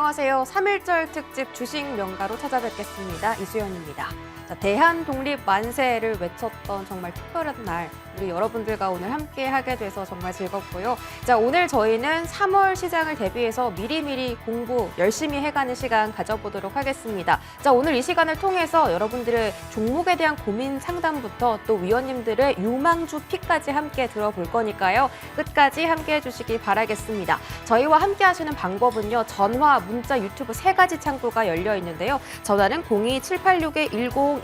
안녕하세요. 3.1절 특집 주식 명가로 찾아뵙겠습니다. 이수연입니다. 자, 대한 독립 만세를 외쳤던 정말 특별한 날, 우리 여러분들과 오늘 함께 하게 돼서 정말 즐겁고요. 자, 오늘 저희는 3월 시장을 대비해서 미리미리 공부 열심히 해가는 시간 가져보도록 하겠습니다. 자, 오늘 이 시간을 통해서 여러분들의 종목에 대한 고민 상담부터 또 위원님들의 유망주 픽까지 함께 들어볼 거니까요. 끝까지 함께 해주시기 바라겠습니다. 저희와 함께 하시는 방법은요. 전화, 문자, 유튜브 세 가지 창구가 열려 있는데요. 전화는 02-7861-1022-1023,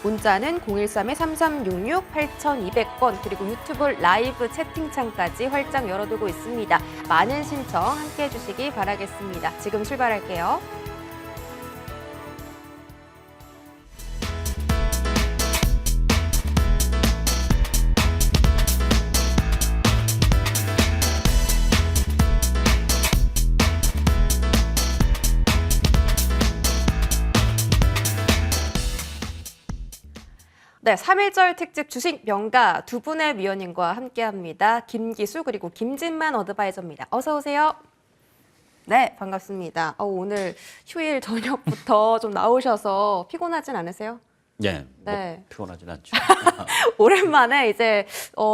문자는 013-3366-8200번, 그리고 유튜브 라이브 채팅창까지 활짝 열어두고 있습니다. 많은 신청 함께 해주시기 바라겠습니다. 지금 출발할게요. 네, 3.1절 특집 주식 명가 두 분의 위원님과 함께합니다. 김기수 그리고 김진만 어드바이저입니다. 어서 오세요. 네, 반갑습니다. 오늘 휴일 저녁부터 좀 나오셔서 피곤하진 않으세요? 네, 네. 피곤하진 않죠. 오랜만에 이제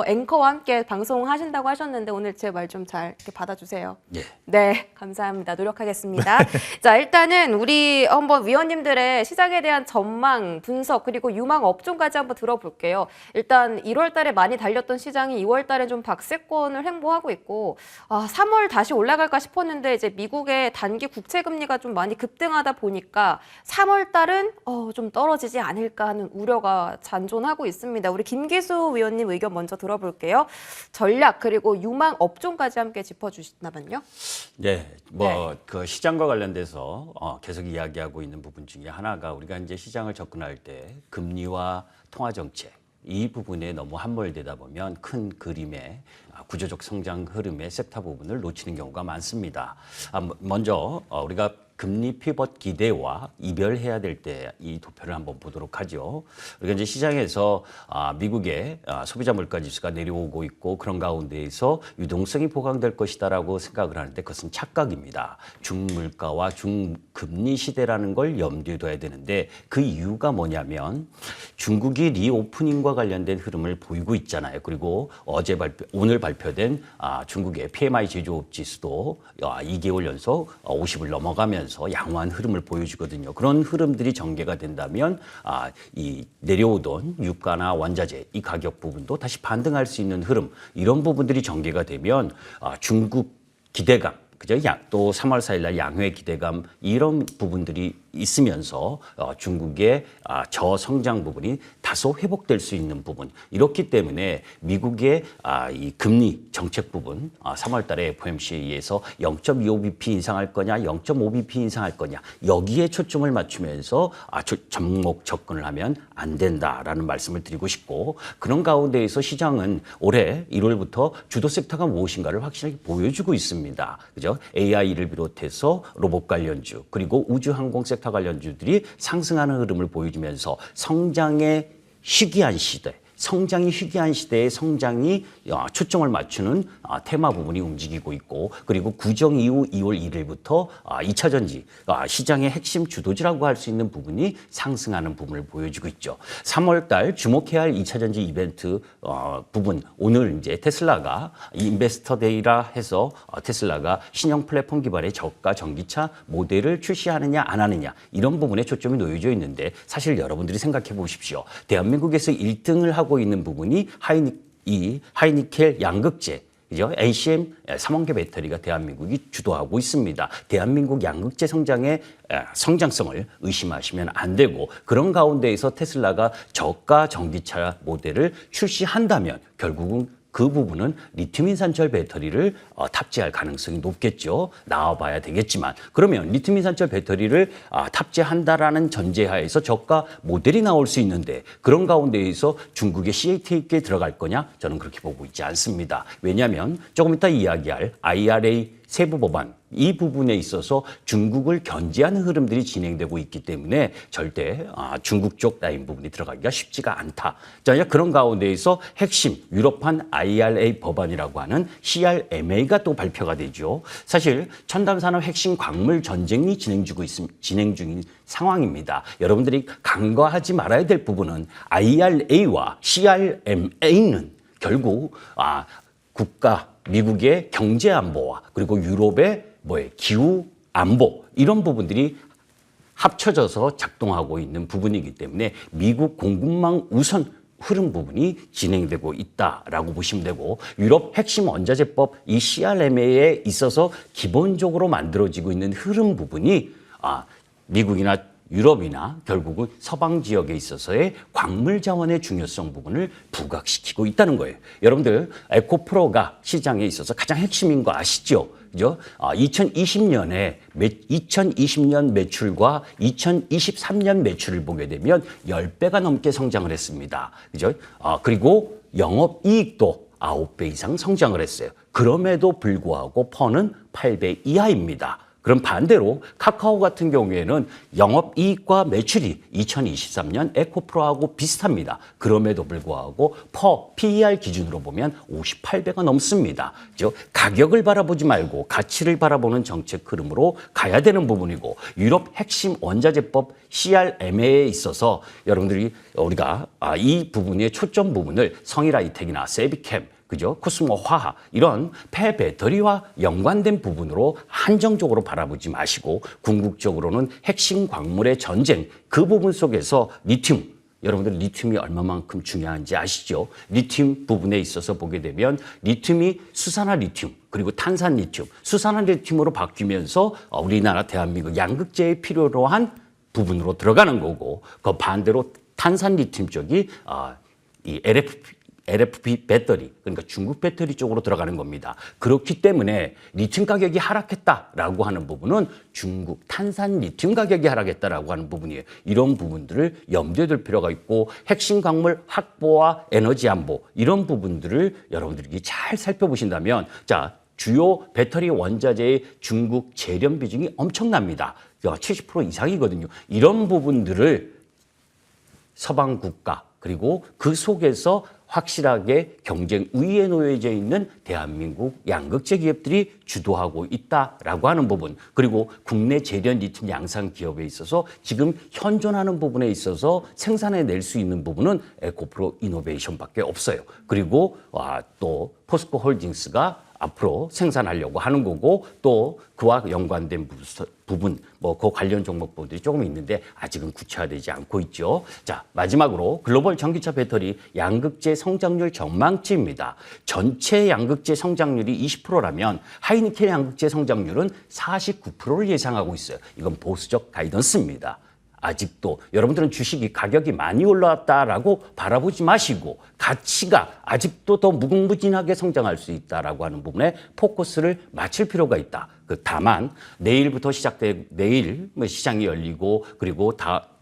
앵커와 함께 방송하신다고 하셨는데 오늘 제 말 좀 잘 이렇게 받아주세요. 예. 네, 감사합니다. 노력하겠습니다. 자, 일단은 우리 한번 위원님들의 시장에 대한 전망, 분석, 그리고 유망 업종까지 한번 들어볼게요. 일단 1월 달에 많이 달렸던 시장이 2월 달에 좀 박스권을 횡보하고 있고, 3월 다시 올라갈까 싶었는데 이제 미국의 단기 국채 금리가 좀 많이 급등하다 보니까 3월 달은 좀 떨어지지 않을까 하는 우려가 잔존하고 있습니다. 우리 김기수 위원님 의견 먼저 들어볼게요. 전략 그리고 유망 업종까지 함께 짚어주신다면요. 네, 그 시장과 관련돼서 계속 이야기하고 있는 부분 중에 하나가 우리가 이제 시장을 접근할 때 금리와 통화 정책 이 부분에 너무 함몰되다 보면 큰 그림의 구조적 성장 흐름의 섹터 부분을 놓치는 경우가 많습니다. 먼저 우리가 금리 피벗 기대와 이별해야 될 때 이 도표를 한번 보도록 하죠. 우리가 이제 시장에서 미국의 소비자 물가 지수가 내려오고 있고 그런 가운데에서 유동성이 보강될 것이다라고 생각을 하는데 그것은 착각입니다. 중물가와 중금리 시대라는 걸 염두에 둬야 되는데 그 이유가 뭐냐면 중국이 리오프닝과 관련된 흐름을 보이고 있잖아요. 그리고 오늘 발표된 중국의 PMI 제조업 지수도 2개월 연속 50을 넘어가면서 양호한 흐름을 보여주거든요. 그런 흐름들이 전개가 된다면 이 내려오던 유가나 원자재 이 가격 부분도 다시 반등할 수 있는 흐름 이런 부분들이 전개가 되면 중국 기대감 그죠? 또 3월 4일 날 양회 기대감 이런 부분들이 있으면서 중국의 저성장 부분이 다소 회복될 수 있는 부분 이렇기 때문에 미국의 이 금리 정책 부분 3월 달에 FOMC에 의해서 0.25bp 인상할 거냐 0.5bp 인상할 거냐 여기에 초점을 맞추면서 접목 접근을 하면 안 된다라는 말씀을 드리고 싶고 그런 가운데에서 시장은 올해 1월부터 주도 섹터가 무엇인가를 확실하게 보여주고 있습니다. 그죠? AI를 비롯해서 로봇 관련주 그리고 우주항공 섹터 관련주들이 상승하는 흐름을 보여주면서 성장이 희귀한 시대에 성장이 초점을 맞추는 테마 부분이 움직이고 있고 그리고 구정 이후 2월 1일부터 2차 전지 시장의 핵심 주도지라고 할 수 있는 부분이 상승하는 부분을 보여주고 있죠. 3월 달 주목해야 할 2차 전지 이벤트 부분 오늘 이제 테슬라가 인베스터 데이라 해서 테슬라가 신형 플랫폼 기반의 저가 전기차 모델을 출시하느냐 안 하느냐 이런 부분에 초점이 놓여져 있는데 사실 여러분들이 생각해 보십시오. 대한민국에서 1등을 하고 있는 부분이 하이니켈 양극재, 그죠? NCM 3원계 배터리가 대한민국이 주도하고 있습니다. 대한민국 양극재 성장의 성장성을 의심하시면 안 되고 그런 가운데에서 테슬라가 저가 전기차 모델을 출시한다면 결국은 그 부분은 리튬 인산철 배터리를 탑재할 가능성이 높겠죠. 나와봐야 되겠지만 그러면 리튬 인산철 배터리를 탑재한다라는 전제하에서 저가 모델이 나올 수 있는데 그런 가운데에서 중국의 CAT에 들어갈 거냐? 저는 그렇게 보고 있지 않습니다. 왜냐하면 조금 이따 이야기할 IRA 세부 법안 이 부분에 있어서 중국을 견제하는 흐름들이 진행되고 있기 때문에 절대 중국 쪽 라인 부분이 들어가기가 쉽지가 않다. 자, 그런 가운데에서 핵심 유럽판 IRA 법안이라고 하는 CRMA가 또 발표가 되죠. 사실 첨단 산업 핵심 광물 전쟁이 진행 중인 상황입니다. 여러분들이 간과하지 말아야 될 부분은 IRA와 CRMA는 결국 국가 미국의 경제 안보와 그리고 유럽의 기후 안보 이런 부분들이 합쳐져서 작동하고 있는 부분이기 때문에 미국 공급망 우선 흐름 부분이 진행되고 있다라고 보시면 되고 유럽 핵심 원자재법 이 CRMA에 있어서 기본적으로 만들어지고 있는 흐름 부분이 미국이나 유럽이나 결국은 서방 지역에 있어서의 광물 자원의 중요성 부분을 부각시키고 있다는 거예요. 여러분들 에코프로가 시장에 있어서 가장 핵심인 거 아시죠? 그죠? 2020년 매출과 2023년 매출을 보게 되면 10배가 넘게 성장을 했습니다. 그죠? 그리고 영업이익도 9배 이상 성장을 했어요. 그럼에도 불구하고 퍼는 8배 이하입니다. 그럼 반대로 카카오 같은 경우에는 영업이익과 매출이 2023년 에코프로하고 비슷합니다. 그럼에도 불구하고 PER 기준으로 보면 58배가 넘습니다. 즉 가격을 바라보지 말고 가치를 바라보는 정책 흐름으로 가야 되는 부분이고 유럽 핵심 원자재법 CRMA에 있어서 여러분들이 우리가 이 부분의 초점 부분을 성일아이텍이나 세비캠 그죠? 코스모 화학 이런 폐배터리와 연관된 부분으로 한정적으로 바라보지 마시고 궁극적으로는 핵심 광물의 전쟁 그 부분 속에서 리튬 여러분들 리튬이 얼마만큼 중요한지 아시죠? 리튬 부분에 있어서 보게 되면 리튬이 수산화 리튬 그리고 탄산 리튬, 수산화 리튬으로 바뀌면서 우리나라 대한민국 양극재에 필요로 한 부분으로 들어가는 거고 그 반대로 탄산 리튬 쪽이 이 LFP 배터리, 그러니까 중국 배터리 쪽으로 들어가는 겁니다. 그렇기 때문에 리튬 가격이 하락했다라고 하는 부분은 중국 탄산 리튬 가격이 하락했다라고 하는 부분이에요. 이런 부분들을 염두에 둘 필요가 있고 핵심 광물 확보와 에너지 안보 이런 부분들을 여러분들이 잘 살펴보신다면 자 주요 배터리 원자재의 중국 재련 비중이 엄청납니다. 70% 이상이거든요. 이런 부분들을 서방 국가 그리고 그 속에서 확실하게 경쟁 우위에 놓여져 있는 대한민국 양극재 기업들이 주도하고 있다라고 하는 부분 그리고 국내 재련 리튬 양산 기업에 있어서 지금 현존하는 부분에 있어서 생산해낼 수 있는 부분은 에코프로 이노베이션밖에 없어요. 그리고 또 포스코 홀딩스가 앞으로 생산하려고 하는 거고 또 그와 연관된 부분 그 관련 종목들이 조금 있는데 아직은 구체화되지 않고 있죠. 자 마지막으로 글로벌 전기차 배터리 양극재 성장률 전망치입니다. 전체 양극재 성장률이 20%라면 하이니켈 양극재 성장률은 49%를 예상하고 있어요. 이건 보수적 가이던스입니다. 아직도 여러분들은 주식이 가격이 많이 올라왔다라고 바라보지 마시고 가치가 아직도 더 무궁무진하게 성장할 수 있다라고 하는 부분에 포커스를 맞출 필요가 있다. 다만 내일부터 내일 시장이 열리고 그리고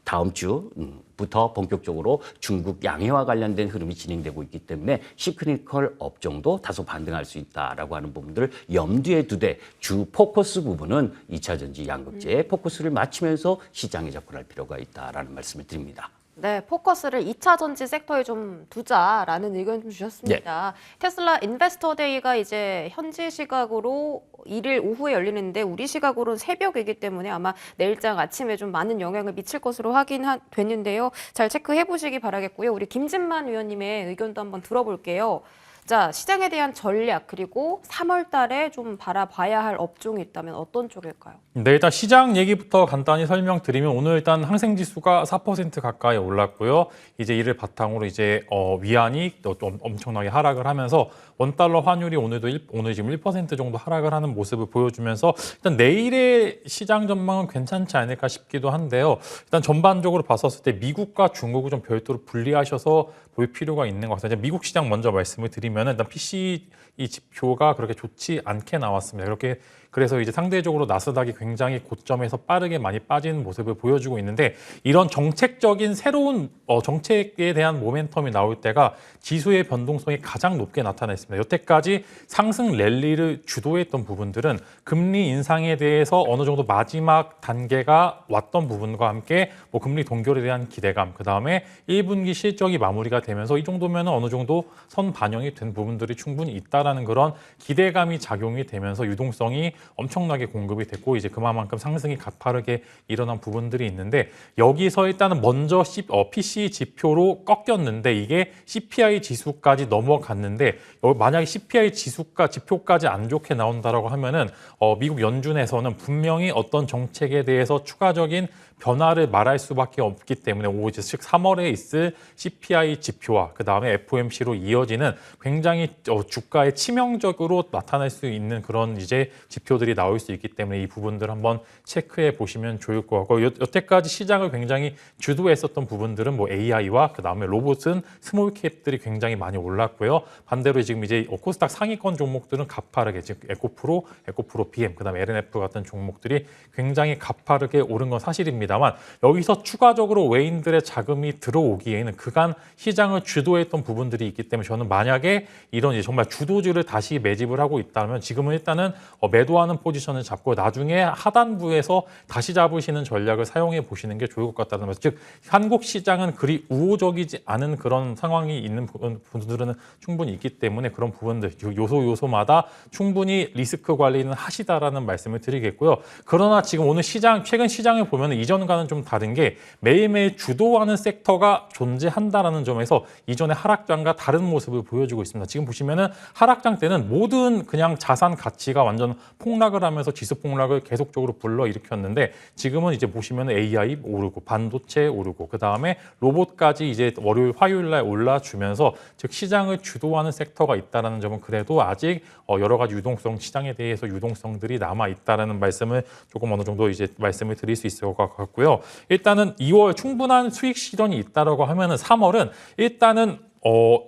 다음 주부터 본격적으로 중국 양해와 관련된 흐름이 진행되고 있기 때문에 시크니컬 업종도 다소 반등할 수 있다라고 하는 부분들을 염두에 두되 주 포커스 부분은 2차 전지 양극재에 포커스를 맞추면서 시장에 접근할 필요가 있다라는 말씀을 드립니다. 네, 포커스를 2차 전지 섹터에 좀 두자라는 의견 좀 주셨습니다. 테슬라 인베스터 데이가 이제 현지 시각으로 1일 오후에 열리는데 우리 시각으로는 새벽이기 때문에 아마 내일장 아침에 좀 많은 영향을 미칠 것으로 확인됐는데요. 잘 체크해 보시기 바라겠고요. 우리 김진만 위원님의 의견도 한번 들어볼게요. 자, 시장에 대한 전략 그리고 3월 달에 좀 바라봐야 할 업종이 있다면 어떤 쪽일까요? 네, 일단 시장 얘기부터 간단히 설명드리면 오늘 일단 항생지수가 4% 가까이 올랐고요. 이제 이를 바탕으로 이제 위안이 좀 엄청나게 하락을 하면서 원달러 환율이 오늘 지금 1% 정도 하락을 하는 모습을 보여주면서 일단 내일의 시장 전망은 괜찮지 않을까 싶기도 한데요. 일단 전반적으로 봤었을 때 미국과 중국을 좀 별도로 분리하셔서 볼 필요가 있는 것 같아요. 미국 시장 먼저 말씀을 드리면 일단 PCE 지표가 그렇게 좋지 않게 나왔습니다. 그렇게 그래서 이제 상대적으로 나스닥이 굉장히 고점에서 빠르게 많이 빠지는 모습을 보여주고 있는데 이런 정책적인 새로운 정책에 대한 모멘텀이 나올 때가 지수의 변동성이 가장 높게 나타나 있습니다. 여태까지 상승 랠리를 주도했던 부분들은 금리 인상에 대해서 어느 정도 마지막 단계가 왔던 부분과 함께 뭐 금리 동결에 대한 기대감, 그다음에 1분기 실적이 마무리가 되면서 이 정도면 어느 정도 선 반영이 된 부분들이 충분히 있다라는 그런 기대감이 작용이 되면서 유동성이 엄청나게 공급이 됐고 이제 그만큼 상승이 가파르게 일어난 부분들이 있는데 여기서 일단은 먼저 PCE 지표로 꺾였는데 이게 CPI 지수까지 넘어갔는데 만약에 CPI 지표까지 안 좋게 나온다라고 하면은 미국 연준에서는 분명히 어떤 정책에 대해서 추가적인 변화를 말할 수밖에 없기 때문에 오직 3월에 있을 CPI 지표와 그다음에 FOMC로 이어지는 굉장히 주가에 치명적으로 나타날 수 있는 그런 이제 지표들이 나올 수 있기 때문에 이 부분들 한번 체크해 보시면 좋을 것 같고 여태까지 시장을 굉장히 주도했었던 부분들은 뭐 AI와 그다음에 로봇은 스몰캡들이 굉장히 많이 올랐고요. 반대로 지금 이제 코스닥 상위권 종목들은 가파르게 즉 에코프로 BM 그다음에 LNF 같은 종목들이 굉장히 가파르게 오른 건 사실입니다만 여기서 추가적으로 외인들의 자금이 들어오기에는 그간 시장을 주도했던 부분들이 있기 때문에 저는 만약에 이런 이제 정말 주도주를 다시 매집을 하고 있다면 지금은 일단은 매도하는 포지션을 잡고 나중에 하단부에서 다시 잡으시는 전략을 사용해 보시는 게 좋을 것 같다는 말씀. 즉 한국 시장은 그리 우호적이지 않은 그런 상황이 있는 분들은 충분히 있기 때문에 그런 부분들 요소마다 충분히 리스크 관리는 하시다라는 말씀을 드리겠고요. 그러나 지금 오늘 최근 시장을 보면 이전과는 좀 다른 게 매일매일 주도하는 섹터가 존재한다라는 점에서 이전의 하락장과 다른 모습을 보여주고 있습니다. 지금 보시면은 하락장 때는 모든 그냥 자산 가치가 완전 폭락을 하면서 지수 폭락을 계속적으로 불러일으켰는데 지금은 이제 보시면 AI 오르고 반도체 오르고 그다음에 로봇까지 이제 월요일 화요일 날 올라주면서 즉 시장을 주도하는 섹터가 있다라는 점은 그래도 아직 여러 가지 유동성 시장에 대해서 유동성들이 남아 있다라는 말씀을 조금 어느 정도 이제 말씀을 드릴 수 있을 것 같고요. 일단은 2월 충분한 수익 실현이 있다라고 하면은 3월은 일단은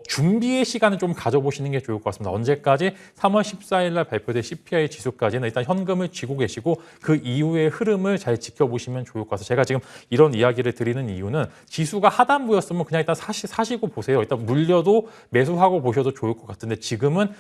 준비의 시간을 좀 가져보시는 게 좋을 것 같습니다. 언제까지? 3월 14일 날 발표될 CPI 지수까지는 일단 현금을 쥐고 계시고 그 이후의 흐름을 잘 지켜보시면 좋을 것 같아요. 제가 지금 이런 이야기를 드리는 이유는 지수가 하단부였으면 그냥 일단 사시고 보세요. 일단 물려도 매수하고 보셔도 좋을 것 같은데 지금은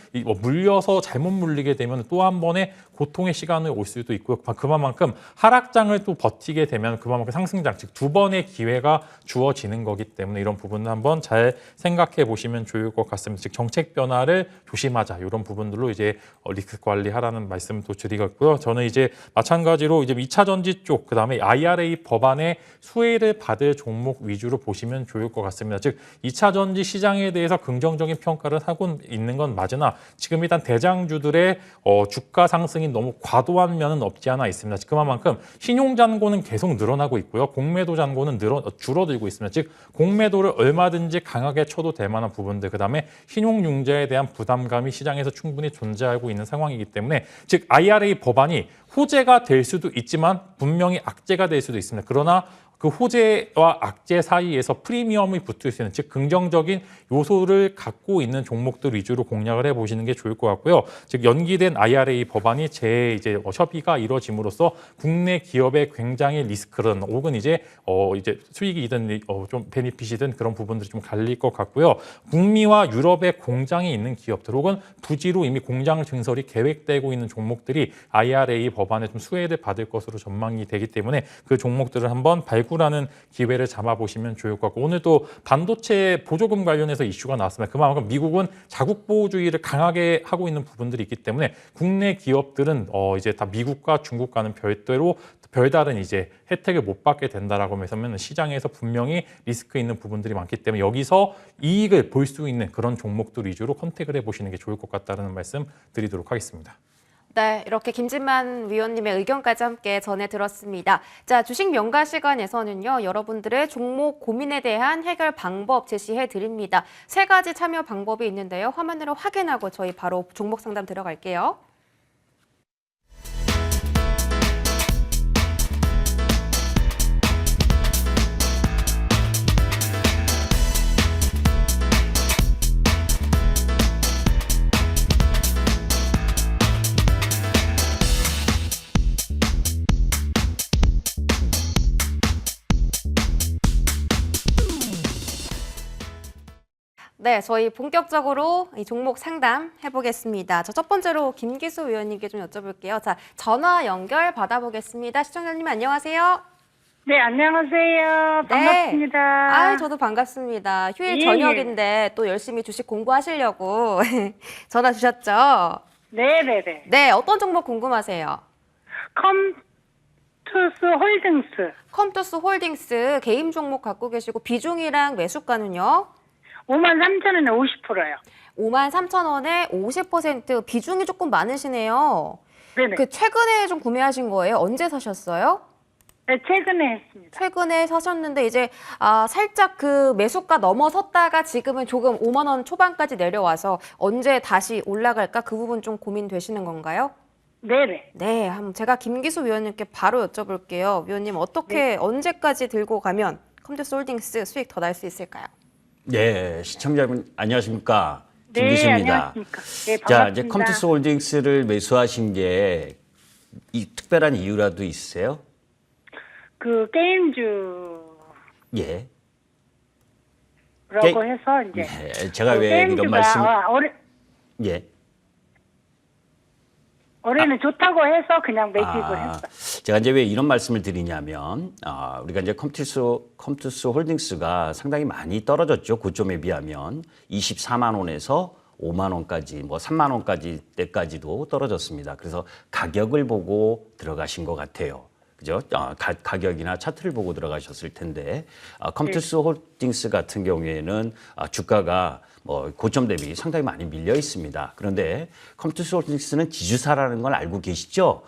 물려서 잘못 물리게 되면 또 한 번의 고통의 시간을 올 수도 있고요. 그만큼 하락장을 또 버티게 되면 그만큼 상승장, 즉 두 번의 기회가 주어지는 거기 때문에 이런 부분을 한번 잘 생각해 보시면 좋을 것 같습니다. 즉 정책 변화를 조심하자 이런 부분들로 이제 리스크 관리하라는 말씀도 드리겠고요. 저는 이제 마찬가지로 이제 2차 전지 쪽 그다음에 IRA 법안의 수혜를 받을 종목 위주로 보시면 좋을 것 같습니다. 즉 2차 전지 시장에 대해서 긍정적인 평가를 하고 있는 건 맞으나 지금 일단 대장주들의 주가 상승이 너무 과도한 면은 없지 않아 있습니다. 그만큼 신용 잔고는 계속 늘어나고 있고요. 공매도 잔고는 줄어들고 있습니다. 즉 공매도를 얼마든지 강하게 쳐도 될 만한 부분들 그다음에 신용융자에 대한 부담감이 시장에서 충분히 존재하고 있는 상황이기 때문에 즉 IRA 법안이 호재가 될 수도 있지만 분명히 악재가 될 수도 있습니다. 그러나 그 호재와 악재 사이에서 프리미엄이 붙을 수 있는 즉 긍정적인 요소를 갖고 있는 종목들 위주로 공략을 해보시는 게 좋을 것 같고요. 즉 연기된 IRA 법안이 이제 협의가 이루어짐으로써 국내 기업의 굉장히 리스크든 혹은 이제 수익이든 좀 베니핏이든 그런 부분들이 좀 갈릴 것 같고요. 북미와 유럽에 공장이 있는 기업들 혹은 부지로 이미 공장 증설이 계획되고 있는 종목들이 IRA 법안에 좀 수혜를 받을 것으로 전망이 되기 때문에 그 종목들을 한번 발굴하는 기회를 잡아보시면 좋을 것 같고 오늘 또 반도체 보조금 관련해서 이슈가 나왔습니다. 그만큼 미국은 자국 보호주의를 강하게 하고 있는 부분들이 있기 때문에 국내 기업들은 이제 다 미국과 중국과는 별다른 이제 혜택을 못 받게 된다라고 하면 시장에서 분명히 리스크 있는 부분들이 많기 때문에 여기서 이익을 볼 수 있는 그런 종목들 위주로 컨택을 해보시는 게 좋을 것 같다는 말씀 드리도록 하겠습니다. 네, 이렇게 김진만 위원님의 의견까지 함께 전해 들었습니다. 자, 주식 명가 시간에서는요, 여러분들의 종목 고민에 대한 해결 방법 제시해 드립니다. 3가지 참여 방법이 있는데요. 화면으로 확인하고 저희 바로 종목 상담 들어갈게요. 네, 저희 본격적으로 이 종목 상담 해보겠습니다. 첫 번째로 김기수 위원님께 좀 여쭤볼게요. 자, 전화 연결 받아보겠습니다. 시청자님 안녕하세요. 네, 안녕하세요. 반갑습니다. 아, 저도 반갑습니다. 휴일 예, 저녁인데 또 열심히 주식 공부하시려고 전화 주셨죠? 네네네. 네, 어떤 종목 궁금하세요? 컴투스 홀딩스 컴투스 홀딩스 개인 종목 갖고 계시고 비중이랑 매수가는요? 53,000원에 50%요. 53,000원에 50% 비중이 조금 많으시네요. 네네. 최근에 좀 구매하신 거예요? 언제 사셨어요? 네, 최근에 했습니다. 최근에 사셨는데 이제 살짝 그 매수가 넘어섰다가 지금은 조금 5만 원 초반까지 내려와서 언제 다시 올라갈까 그 부분 좀 고민되시는 건가요? 네네. 네, 한번 제가 김기수 위원님께 바로 여쭤볼게요. 위원님 어떻게 언제까지 들고 가면 컴투스 홀딩스 수익 더 날 수 있을까요? 네, 시청자분 안녕하십니까? 네, 김기수입니다. 안녕하십니까. 네, 반갑습니다. 자, 이제 컴투스 홀딩스를 매수하신 게 특별한 이유라도 있으세요? 그 게임주라고 예. 해서 이제 네, 제가 그 왜 이런 말씀? 예. 올해는 좋다고 해서 그냥 매집을 했어요. 제가 이제 왜 이런 말씀을 드리냐면 우리가 이제 컴투스 홀딩스가 상당히 많이 떨어졌죠. 고점에 비하면 24만 원에서 5만 원까지 뭐 3만 원까지 때까지도 떨어졌습니다. 그래서 가격을 보고 들어가신 것 같아요. 그죠? 가격이나 차트를 보고 들어가셨을 텐데 컴투스 홀딩스 같은 경우에는 주가가 뭐 고점 대비 상당히 많이 밀려 있습니다. 그런데 컴투스 홀딩스는 지주사라는 걸 알고 계시죠?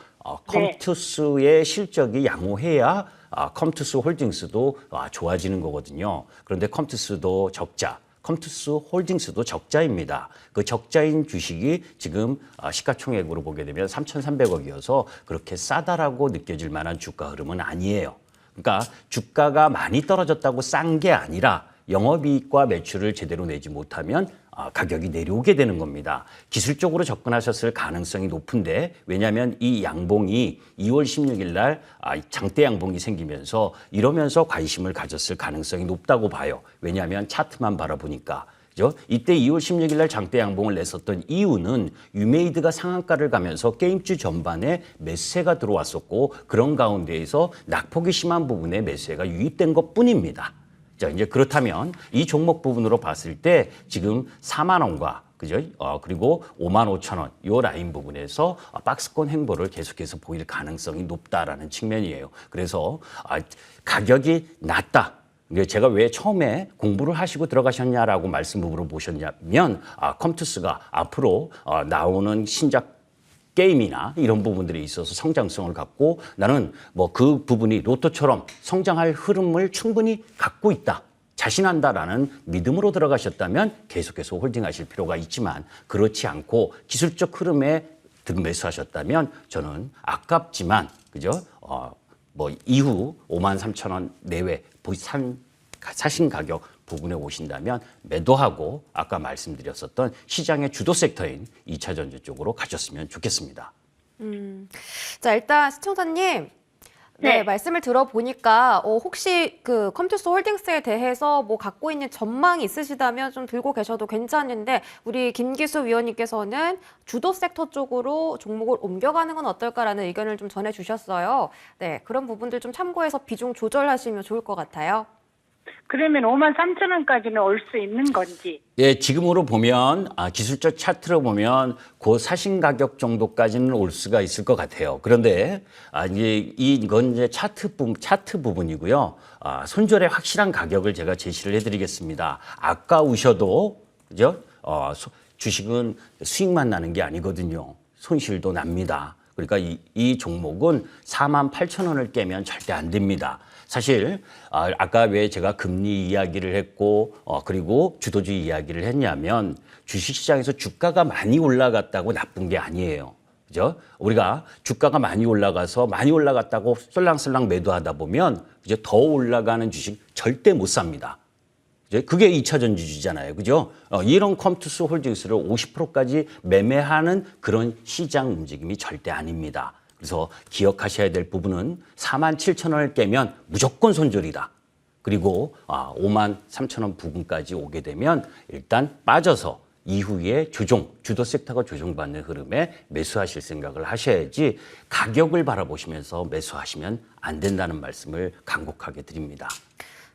컴투스의 실적이 양호해야 컴투스 홀딩스도 좋아지는 거거든요. 그런데 컴투스도 적자. 컴투스 홀딩스도 적자입니다. 그 적자인 주식이 지금 시가총액으로 보게 되면 3,300억이어서 그렇게 싸다라고 느껴질 만한 주가 흐름은 아니에요. 그러니까 주가가 많이 떨어졌다고 싼 게 아니라 영업이익과 매출을 제대로 내지 못하면 가격이 내려오게 되는 겁니다. 기술적으로 접근하셨을 가능성이 높은데 왜냐하면 이 양봉이 2월 16일 날 장대 양봉이 생기면서 이러면서 관심을 가졌을 가능성이 높다고 봐요. 왜냐하면 차트만 바라보니까. 그죠? 이때 2월 16일 날 장대 양봉을 냈었던 이유는 유메이드가 상한가를 가면서 게임주 전반에 매수세가 들어왔었고 그런 가운데에서 낙폭이 심한 부분에 매수세가 유입된 것뿐입니다. 자, 이제 그렇다면 이 종목 부분으로 봤을 때 지금 4만 원과 그죠? 그리고 5만 5천 원, 요 라인 부분에서 박스권 행보를 계속해서 보일 가능성이 높다라는 측면이에요. 그래서 가격이 낮다. 제가 왜 처음에 공부를 하시고 들어가셨냐라고 말씀을 물어보셨냐면 컴투스가 앞으로 나오는 신작 게임이나 이런 부분들에 있어서 성장성을 갖고 나는 뭐 그 부분이 로또처럼 성장할 흐름을 충분히 갖고 있다. 자신한다라는 믿음으로 들어가셨다면 계속해서 홀딩하실 필요가 있지만 그렇지 않고 기술적 흐름에 매수하셨다면 저는 아깝지만 그죠? 뭐 이후 53,000원 내외 사신 가격 부분에 오신다면 매도하고 아까 말씀드렸었던 시장의 주도 섹터인 2차 전지 쪽으로 가셨으면 좋겠습니다. 자, 일단 시청자님 네. 말씀을 들어보니까 혹시 그 컴투스 홀딩스에 대해서 뭐 갖고 있는 전망이 있으시다면 좀 들고 계셔도 괜찮은데 우리 김기수 위원님께서는 주도 섹터 쪽으로 종목을 옮겨가는 건 어떨까라는 의견을 좀 전해주셨어요. 네, 그런 부분들 좀 참고해서 비중 조절하시면 좋을 것 같아요. 그러면 53,000원까지는 올 수 있는 건지. 예, 지금으로 보면 기술적 차트로 보면 그 사신 가격 정도까지는 올 수가 있을 것 같아요. 그런데 이제 이건 이제 차트 부분이고요. 손절의 확실한 가격을 제가 제시를 해드리겠습니다. 아까우셔도 그죠? 주식은 수익만 나는 게 아니거든요. 손실도 납니다. 그러니까 이 종목은 48,000원을 깨면 절대 안 됩니다. 사실 아까 왜 제가 금리 이야기를 했고 그리고 주도주의 이야기를 했냐면 주식시장에서 주가가 많이 올라갔다고 나쁜 게 아니에요. 그죠? 우리가 주가가 많이 올라갔다고 쏠랑쏠랑 매도하다 보면 이제 더 올라가는 주식 절대 못 삽니다. 그게 2차 전지주잖아요. 그죠? 이런 컴투스 홀딩스를 50%까지 매매하는 그런 시장 움직임이 절대 아닙니다. 그래서 기억하셔야 될 부분은 47,000원을 깨면 무조건 손절이다. 그리고 53,000원 부근까지 오게 되면 일단 빠져서 이후에 주도 섹터가 조정받는 흐름에 매수하실 생각을 하셔야지 가격을 바라보시면서 매수하시면 안 된다는 말씀을 간곡하게 드립니다.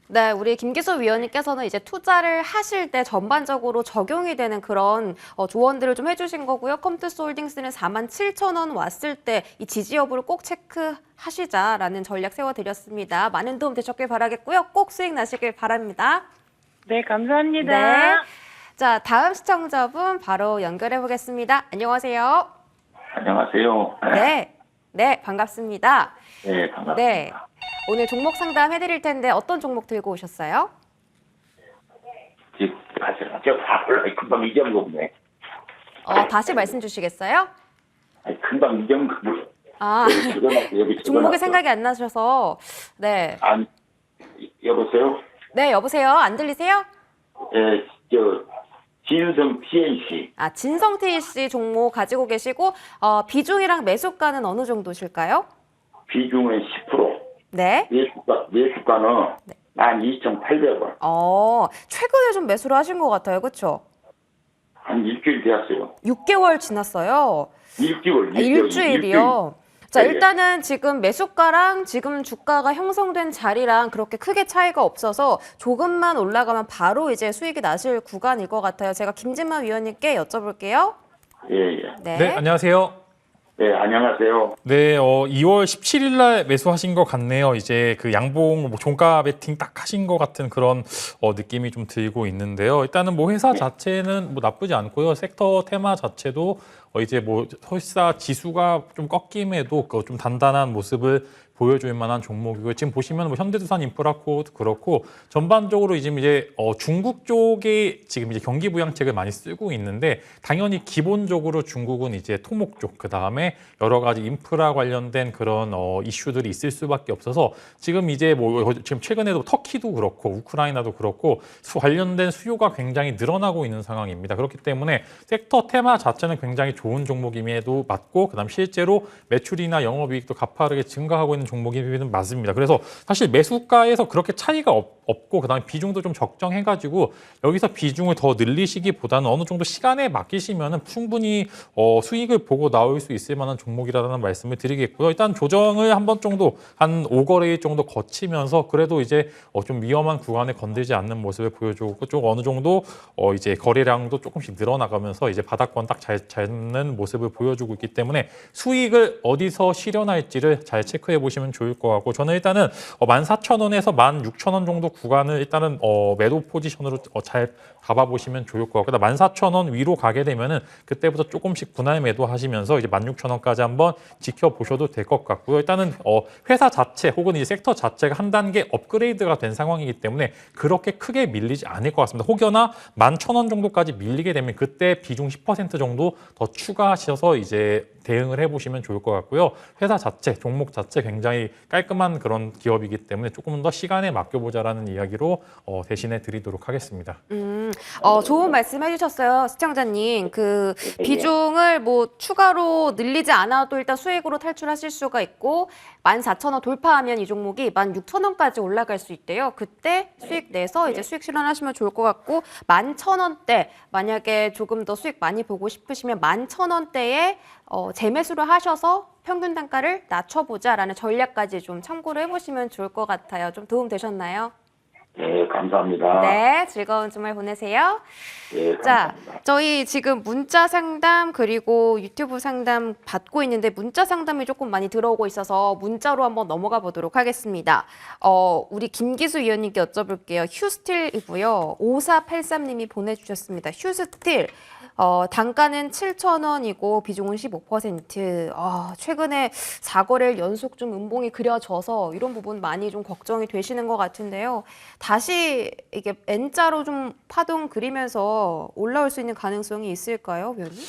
네, 우리 김기수 위원님께서는 이제 투자를 하실 때 전반적으로 적용이 되는 그런 조언들을 좀 해주신 거고요. 컴투스홀딩스는 47,000원 왔을 때 이 지지 여부를 꼭 체크하시자라는 전략 세워드렸습니다. 많은 도움 되셨길 바라겠고요. 꼭 수익 나시길 바랍니다. 네, 감사합니다. 네. 자, 다음 시청자분 바로 연결해 보겠습니다. 안녕하세요. 안녕하세요. 네, 네, 반갑습니다. 네, 반갑습니다. 네, 오늘 종목 상담 해드릴 텐데 어떤 종목 들고 오셨어요? 지금 다 몰라. 금방 잊어먹네. 다시 말씀 주시겠어요? 아니, 금방 잊어먹고. 아, 종목이 생각이 안 나셔서. 네. 안, 여보세요? 네, 여보세요. 안 들리세요? 예, 진성 PNC. 아, 진성 TC 종목 가지고 계시고 비중이랑 매수가는 어느 정도실까요? 비중은 10%. 네. 매수가는 12,800원. 최근에 좀 매수를 하신 것 같아요. 그렇죠? 한 일주일 되었어요. 6개월 지났어요. 일주일이요. 자, 네. 일단은 지금 매수가랑 지금 주가가 형성된 자리랑 그렇게 크게 차이가 없어서 조금만 올라가면 바로 이제 수익이 나실 구간일 것 같아요. 제가 김진만 위원님께 여쭤볼게요. 예, 예. 네. 네, 안녕하세요. 네, 안녕하세요. 네, 2월 17일 날 매수하신 것 같네요. 이제 그 양봉 종가 베팅 딱 하신 것 같은 그런 느낌이 좀 들고 있는데요. 일단은 회사 자체는 나쁘지 않고요. 섹터 테마 자체도 이제 설사 지수가 좀 꺾임에도 좀 단단한 모습을 보여줄 만한 종목이고요. 지금 보시면 현대두산 인프라코도 그렇고 전반적으로 이제 중국 쪽에 지금 이제 경기 부양책을 많이 쓰고 있는데 당연히 기본적으로 중국은 이제 토목 쪽, 그 다음에 여러 가지 인프라 관련된 그런 이슈들이 있을 수밖에 없어서 지금 이제 지금 최근에도 터키도 그렇고 우크라이나도 그렇고 관련된 수요가 굉장히 늘어나고 있는 상황입니다. 그렇기 때문에 섹터 테마 자체는 굉장히 좋은 종목임에도 맞고 그다음 실제로 매출이나 영업이익도 가파르게 증가하고 있는 종목이면 맞습니다. 그래서 사실 매수가에서 그렇게 차이가 없고 그다음에 비중도 좀 적정해가지고 여기서 비중을 더 늘리시기보다는 어느 정도 시간에 맡기시면은 충분히 수익을 보고 나올 수 있을 만한 종목이라는 말씀을 드리겠고요. 일단 조정을 한 번 정도 한 5거래일 정도 거치면서 그래도 이제 좀 위험한 구간에 건들지 않는 모습을 보여주고 좀 어느 정도 이제 거래량도 조금씩 늘어나가면서 이제 바닥권 딱 잘 잡는 모습을 보여주고 있기 때문에 수익을 어디서 실현할지를 잘 체크해 보시면 좋을 것 같고 저는 일단은 14,000원에서 16,000원 정도 구간을 일단은 매도 포지션으로 잘 잡아보시면 좋을 것 같고 14,000원 위로 가게 되면은 그때부터 조금씩 분할 매도하시면서 이제 16,000원까지 한번 지켜보셔도 될 것 같고요. 일단은 회사 자체 혹은 이 섹터 자체가 한 단계 업그레이드가 된 상황이기 때문에 그렇게 크게 밀리지 않을 것 같습니다. 혹여나 11,000원 정도까지 밀리게 되면 그때 비중 10% 정도 더 추가하셔서 이제 대응을 해보시면 좋을 것 같고요. 회사 자체, 종목 자체 굉장히 깔끔한 그런 기업이기 때문에 조금 더 시간에 맡겨보자라는 이야기로 대신해 드리도록 하겠습니다. 좋은 말씀 해주셨어요. 시청자님. 그 비중을 추가로 늘리지 않아도 일단 수익으로 탈출하실 수가 있고 14,000원 돌파하면 이 종목이 16,000원까지 올라갈 수 있대요. 그때 수익 내서 이제 수익 실현하시면 좋을 것 같고 11,000원대 만약에 조금 더 수익 많이 보고 싶으시면 11,000원대에 재매수를 하셔서 평균 단가를 낮춰보자라는 전략까지 좀 참고를 해보시면 좋을 것 같아요. 좀 도움 되셨나요? 네, 감사합니다. 네, 즐거운 주말 보내세요. 네, 자, 감사합니다. 저희 지금 문자 상담 그리고 유튜브 상담 받고 있는데 문자 상담이 조금 많이 들어오고 있어서 문자로 한번 넘어가 보도록 하겠습니다. 우리 김기수 위원님께 여쭤볼게요. 휴스틸이고요. 5483님이 보내주셨습니다. 휴스틸. 단가는 7,000원이고 비중은 15%. 최근에 4거래일 연속 좀 음봉이 그려져서 이런 부분 많이 좀 걱정이 되시는 것 같은데요. 다시 이게 N자로 좀 파동 그리면서 올라올 수 있는 가능성이 있을까요, 위원님?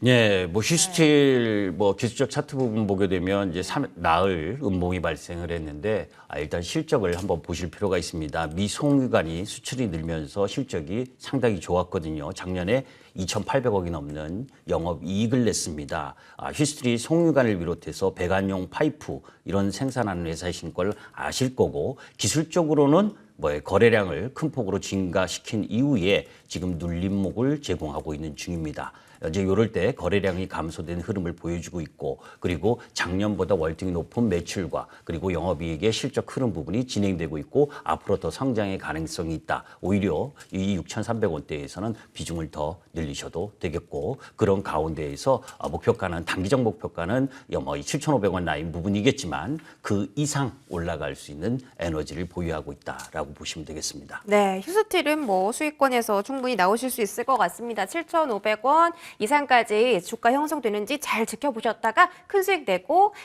예, 휴스틸 기술적 차트 부분 보게 되면 이제 나흘 음봉이 발생을 했는데 일단 실적을 한번 보실 필요가 있습니다. 미송유관이 수출이 늘면서 실적이 상당히 좋았거든요. 작년에 2,800억이 넘는 영업이익을 냈습니다. 휴스틸이 송유관을 비롯해서 배관용 파이프 이런 생산하는 회사이신 걸 아실 거고 기술적으로는 거래량을 큰 폭으로 증가시킨 이후에 지금 눌림목을 제공하고 있는 중입니다. 이제 이럴 때 거래량이 감소된 흐름을 보여주고 있고, 그리고 작년보다 월등히 높은 매출과 그리고 영업이익의 실적 흐름 부분이 진행되고 있고, 앞으로 더 성장의 가능성이 있다. 오히려 이 6,300원대에서는 비중을 더 늘리셔도 되겠고, 그런 가운데에서 목표가는, 단기적 목표가는 7,500원 라인 부분이겠지만 그 이상 올라갈 수 있는 에너지를 보유하고 있다라고 보시면 되겠습니다. 네, 휴스틸은 뭐 수익권에서 충분히 나오실 수 있을 것 같습니다. 7,500원 이상까지 주가 형성되는지 잘 지켜보셨다가 큰 수익 내고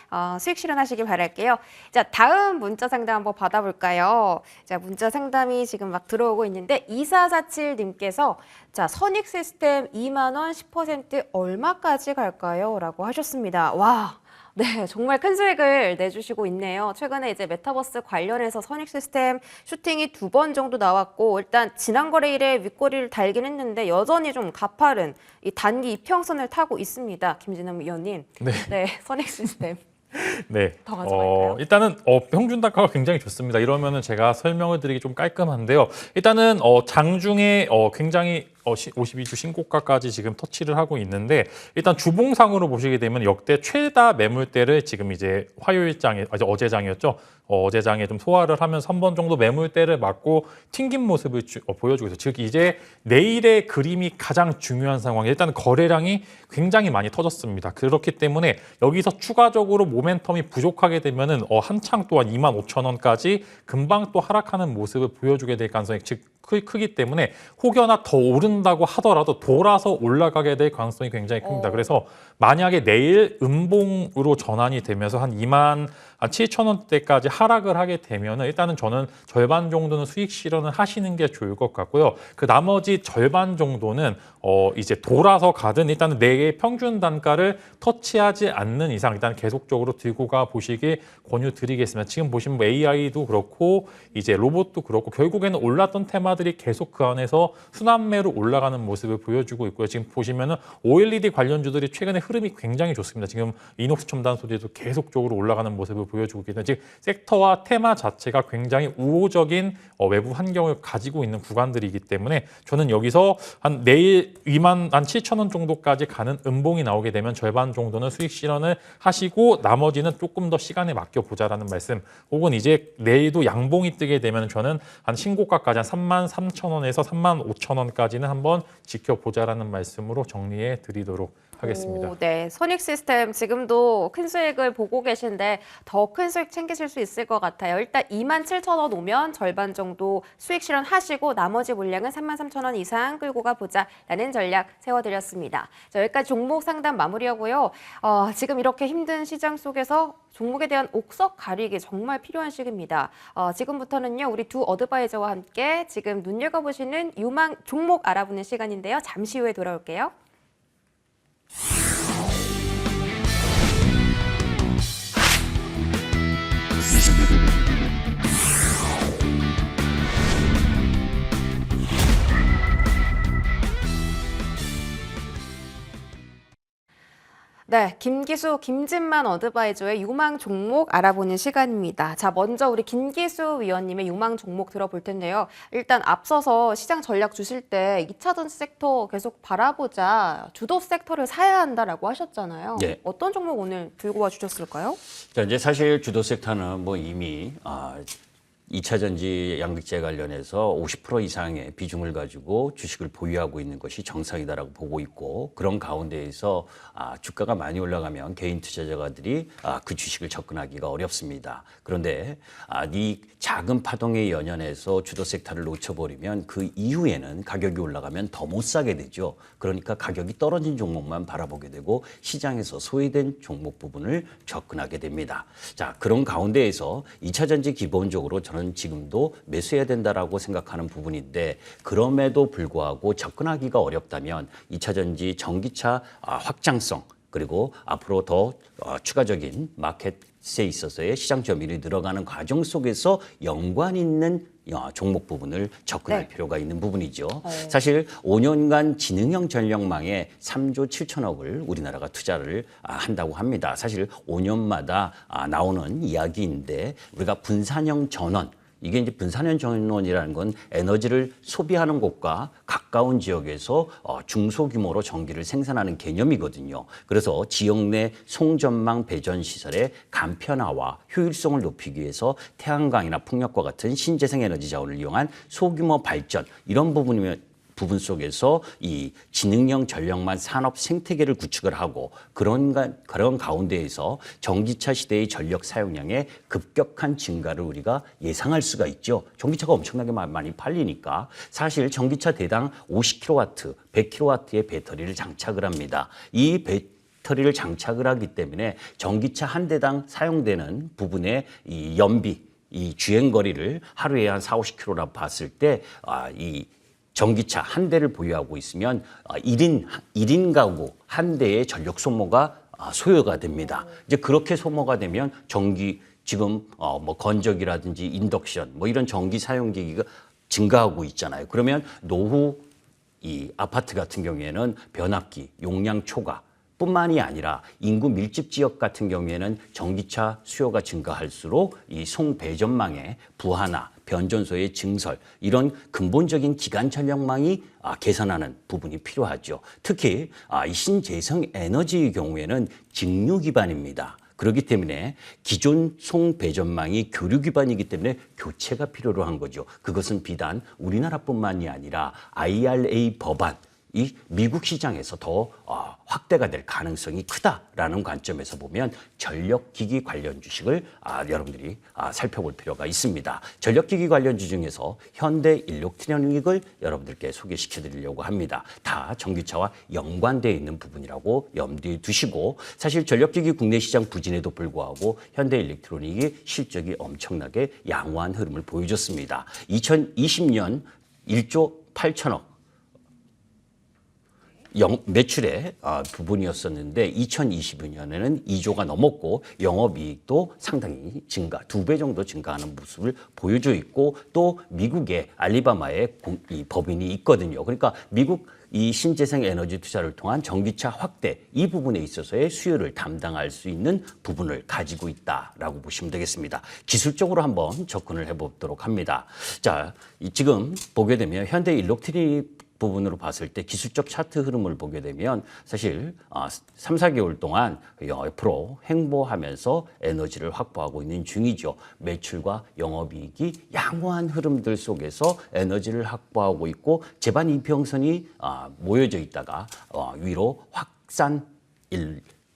수익 실현하시길 바랄게요. 자, 다음 문자 상담 한번 받아볼까요? 자, 문자 상담이 지금 막 들어오고 있는데 2447님께서 자, 선익 시스템 2만 원 10% 얼마까지 갈까요? 라고 하셨습니다. 와. 네, 정말 큰 수익을 내주시고 있네요. 최근에 이제 메타버스 관련해서 선익 시스템 슈팅이 2번 정도 나왔고, 일단 지난 거래일에 윗꼬리를 달긴 했는데 여전히 좀 가파른 이 단기 이평선을 타고 있습니다. 김진남 위원님. 네, 선익 시스템. 네. 더 가져갈까요? 일단은 평균 단가가 굉장히 좋습니다. 이러면은 제가 설명을 드리기 좀 깔끔한데요. 일단은 장중에 굉장히 52주 신고가까지 지금 터치를 하고 있는데, 일단 주봉상으로 보시게 되면 역대 최다 매물대를 지금 이제 화요일장에, 어제장이었죠. 어제장에 좀 소화를 하면서 한 번 정도 매물대를 맞고 튕긴 모습을 보여주고 있어요. 즉 이제 내일의 그림이 가장 중요한 상황. 일단 거래량이 굉장히 많이 터졌습니다. 그렇기 때문에 여기서 추가적으로 모멘텀이 부족하게 되면은 한창 또한 25,000원까지 금방 또 하락하는 모습을 보여주게 될 가능성이 크기 때문에, 혹여나 더 오른다고 하더라도 돌아서 올라가게 될 가능성이 굉장히 큽니다. 그래서 만약에 내일 음봉으로 전환이 되면서 한 27,000원대까지 하락을 하게 되면은 일단은 저는 절반 정도는 수익 실현을 하시는 게 좋을 것 같고요. 그 나머지 절반 정도는 이제 돌아서 가든 일단은 내의 평균 단가를 터치하지 않는 이상 일단 계속적으로 들고 가 보시길 권유드리겠습니다. 지금 보시면 AI도 그렇고 이제 로봇도 그렇고 결국에는 올랐던 테마들이 계속 그 안에서 순환매로 올라가는 모습을 보여주고 있고요. 지금 보시면은 OLED 관련주들이 최근에 흐름이 굉장히 좋습니다. 지금 이녹스 첨단 소재도 계속적으로 올라가는 모습을 보여주고 있기 때문에, 즉 섹터와 테마 자체가 굉장히 우호적인 외부 환경을 가지고 있는 구간들이기 때문에, 저는 여기서 한 내일 27,000원 정도까지 가는 음봉이 나오게 되면 절반 정도는 수익 실현을 하시고 나머지는 조금 더 시간에 맡겨보자라는 말씀, 혹은 이제 내일도 양봉이 뜨게 되면 저는 한 신고가까지 한 33,000원에서 35,000원까지는 한번 지켜보자라는 말씀으로 정리해 드리도록 하겠습니다. 네, 선익 시스템 지금도 큰 수익을 보고 계신데 더 큰 수익 챙기실 수 있을 것 같아요. 일단 27,000원 오면 절반 정도 수익 실현하시고 나머지 물량은 33,000원 이상 끌고 가보자라는 전략 세워드렸습니다. 자, 여기까지 종목 상담 마무리하고요. 지금 이렇게 힘든 시장 속에서 종목에 대한 옥석 가리기 정말 필요한 시기입니다. 지금부터는요, 우리 두 어드바이저와 함께 지금 눈여겨보시는 유망 종목 알아보는 시간인데요. 잠시 후에 돌아올게요. 네, 김기수, 김진만 어드바이저의 유망 종목 알아보는 시간입니다. 자, 먼저 우리 김기수 위원님의 유망 종목 들어볼 텐데요. 일단 앞서서 시장 전략 주실 때 2차 전지 섹터 계속 바라보자, 주도 섹터를 사야 한다라고 하셨잖아요. 네. 어떤 종목 오늘 들고 와 주셨을까요? 자, 이제 사실 주도 섹터는 이미 2차 전지 양극재 관련해서 50% 이상의 비중을 가지고 주식을 보유하고 있는 것이 정상이다라고 보고 있고, 그런 가운데에서 주가가 많이 올라가면 개인 투자자들이 그 주식을 접근하기가 어렵습니다. 그런데 이 작은 파동에 연연해서 주도 섹터를 놓쳐버리면 그 이후에는 가격이 올라가면 더 못 사게 되죠. 그러니까 가격이 떨어진 종목만 바라보게 되고 시장에서 소외된 종목 부분을 접근하게 됩니다. 자, 그런 가운데에서 2차 전지 기본적으로 저는 지금도 매수해야 된다라고 생각하는 부분인데, 그럼에도 불구하고 접근하기가 어렵다면 2차 전지 전기차 확장성, 그리고 앞으로 더 추가적인 마켓에 있어서의 시장 점유율이 늘어가는 과정 속에서 연관 있는 종목 부분을 접근할 필요가 있는 부분이죠. 사실 5년간 지능형 전력망에 3조 7천억을 우리나라가 투자를 한다고 합니다. 사실 5년마다 나오는 이야기인데, 우리가 분산형 전원, 이게 이제 분산형 전원이라는 건 에너지를 소비하는 곳과 가까운 지역에서 중소규모로 전기를 생산하는 개념이거든요. 그래서 지역 내 송전망 배전 시설의 간편화와 효율성을 높이기 위해서 태양광이나 풍력과 같은 신재생 에너지 자원을 이용한 소규모 발전, 이런 부분 속에서 이 지능형 전력망 산업 생태계를 구축을 하고 그런 가운데에서 전기차 시대의 전력 사용량의 급격한 증가를 우리가 예상할 수가 있죠. 전기차가 엄청나게 많이 팔리니까 사실 전기차 대당 50kW, 100kW의 배터리를 장착을 합니다. 이 배터리를 장착을 하기 때문에 전기차 한 대당 사용되는 부분의 이 연비, 이 주행 거리를 하루에 한 40-50km라 봤을 때 이 전기차 한 대를 보유하고 있으면 1인 가구 한 대의 전력 소모가 소요가 됩니다. 이제 그렇게 소모가 되면 지금 뭐 건조기라든지 인덕션 뭐 이런 전기 사용 기기가 증가하고 있잖아요. 그러면 노후 이 아파트 같은 경우에는 변압기, 용량 초과 뿐만이 아니라 인구 밀집 지역 같은 경우에는 전기차 수요가 증가할수록 이 송배전망의 부하나 변전소의 증설, 이런 근본적인 기간 전력망이 개선하는 부분이 필요하죠. 특히 이 신재생 에너지의 경우에는 직류 기반입니다. 그렇기 때문에 기존 송배전망이 교류 기반이기 때문에 교체가 필요로 한 거죠. 그것은 비단 우리나라뿐만이 아니라 IRA 법안, 이 미국 시장에서 더 확대가 될 가능성이 크다라는 관점에서 보면 전력기기 관련 주식을 여러분들이 살펴볼 필요가 있습니다. 전력기기 관련주 중에서 현대일렉트로닉을 여러분들께 소개시켜 드리려고 합니다. 다 전기차와 연관되어 있는 부분이라고 염두에 두시고, 사실 전력기기 국내 시장 부진에도 불구하고 현대일렉트로닉이 실적이 엄청나게 양호한 흐름을 보여줬습니다. 2020년 1조 8천억 매출의 부분이었었는데 2022년에는 2조가 넘었고 영업이익도 상당히 증가, 2배 정도 증가하는 모습을 보여줘 있고, 또 미국에 알리바마에 이 법인이 있거든요. 그러니까 미국 이 신재생 에너지 투자를 통한 전기차 확대, 이 부분에 있어서의 수요를 담당할 수 있는 부분을 가지고 있다라고 보시면 되겠습니다. 기술적으로 한번 접근을 해보도록 합니다. 자, 지금 보게 되면 현대일렉트로닉 부분으로 봤을 때 기술적 차트 흐름을 보게 되면 사실 3, 4개월 동안 옆으로 횡보하면서 에너지를 확보하고 있는 중이죠. 매출과 영업이익이 양호한 흐름들 속에서 에너지를 확보하고 있고, 제반 이평선이 모여져 있다가 위로 확산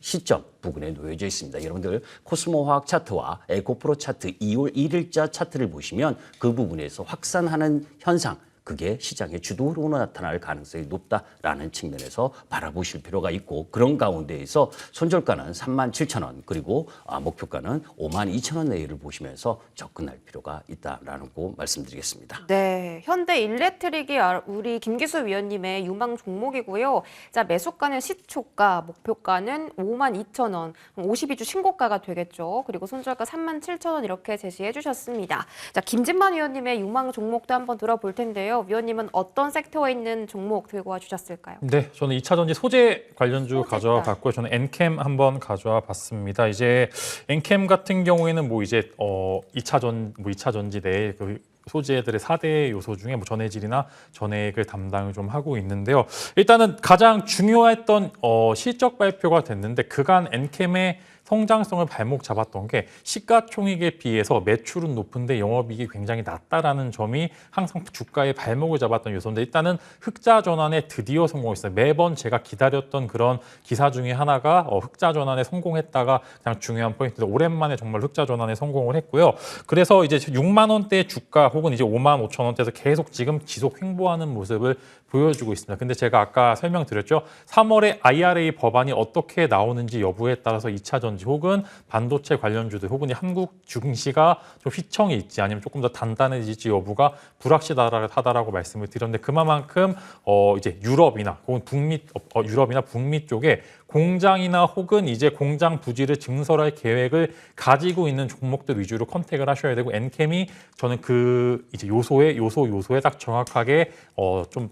시점 부근에 놓여져 있습니다. 여러분들 코스모 화학 차트와 에코프로 차트 2월 1일자 차트를 보시면 그 부분에서 확산하는 현상, 그게 시장의 주도 흐름으로 나타날 가능성이 높다라는 측면에서 바라보실 필요가 있고, 그런 가운데에서 손절가는 37,000원, 그리고 목표가는 52,000원 내외를 보시면서 접근할 필요가 있다라는 거 말씀드리겠습니다. 네, 현대일렉트릭이 우리 김기수 위원님의 유망 종목이고요. 자, 매수가는 시초가, 목표가는 52,000원, 52주 신고가가 되겠죠. 그리고 손절가 37,000원 이렇게 제시해 주셨습니다. 자, 김진만 위원님의 유망 종목도 한번 들어볼 텐데요. 위원님은 어떤 섹터에 있는 종목 들고 와 주셨을까요? 네, 저는 2차 전지 소재 관련주 가져와 봤고요. 저는 엔캠 한번 가져와 봤습니다. 이제 엔캠 같은 경우에는 뭐 이제 2차 전지 내 그 소재들의 4대 요소 중에 뭐 전해질이나 전해액을 담당을 좀 하고 있는데요. 일단은 가장 중요했던 실적 발표가 됐는데, 그간 엔캠의 성장성을 발목 잡았던 게 시가총액에 비해서 매출은 높은데 영업이익이 굉장히 낮다라는 점이 항상 주가의 발목을 잡았던 요소인데, 일단은 흑자 전환에 드디어 성공했어요. 매번 제가 기다렸던 그런 기사 중에 하나가 흑자 전환에 성공했다가 그냥 중요한 포인트인데, 오랜만에 정말 흑자 전환에 성공을 했고요. 그래서 이제 6만 원대 주가 혹은 이제 5만 5천 원대에서 계속 지금 지속 횡보하는 모습을 보여주고 있습니다. 근데 제가 아까 설명드렸죠. 3월에 IRA 법안이 어떻게 나오는지 여부에 따라서 2차 전지 혹은 반도체 관련주들 혹은 한국 증시가 좀 휘청이 있지 아니면 조금 더 단단해질지 여부가 불확실하다라고 말씀을 드렸는데, 그만큼 이제 유럽이나 혹은 북미 쪽에 공장이나 혹은 이제 공장 부지를 증설할 계획을 가지고 있는 종목들 위주로 컨택을 하셔야 되고, 엔캠이 저는 그 이제 요소에 딱 정확하게 좀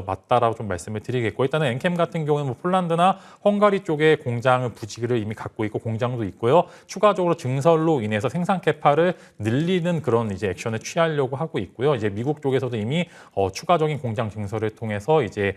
맞다라고 좀 말씀을 드리겠고 일단은 엔캠 같은 경우는 뭐 폴란드나 헝가리 쪽에 공장을 부지기를 이미 갖고 있고 공장도 있고요. 추가적으로 증설로 인해서 생산 캐파를 늘리는 그런 이제 액션을 취하려고 하고 있고요. 이제 미국 쪽에서도 이미 추가적인 공장 증설을 통해서 이제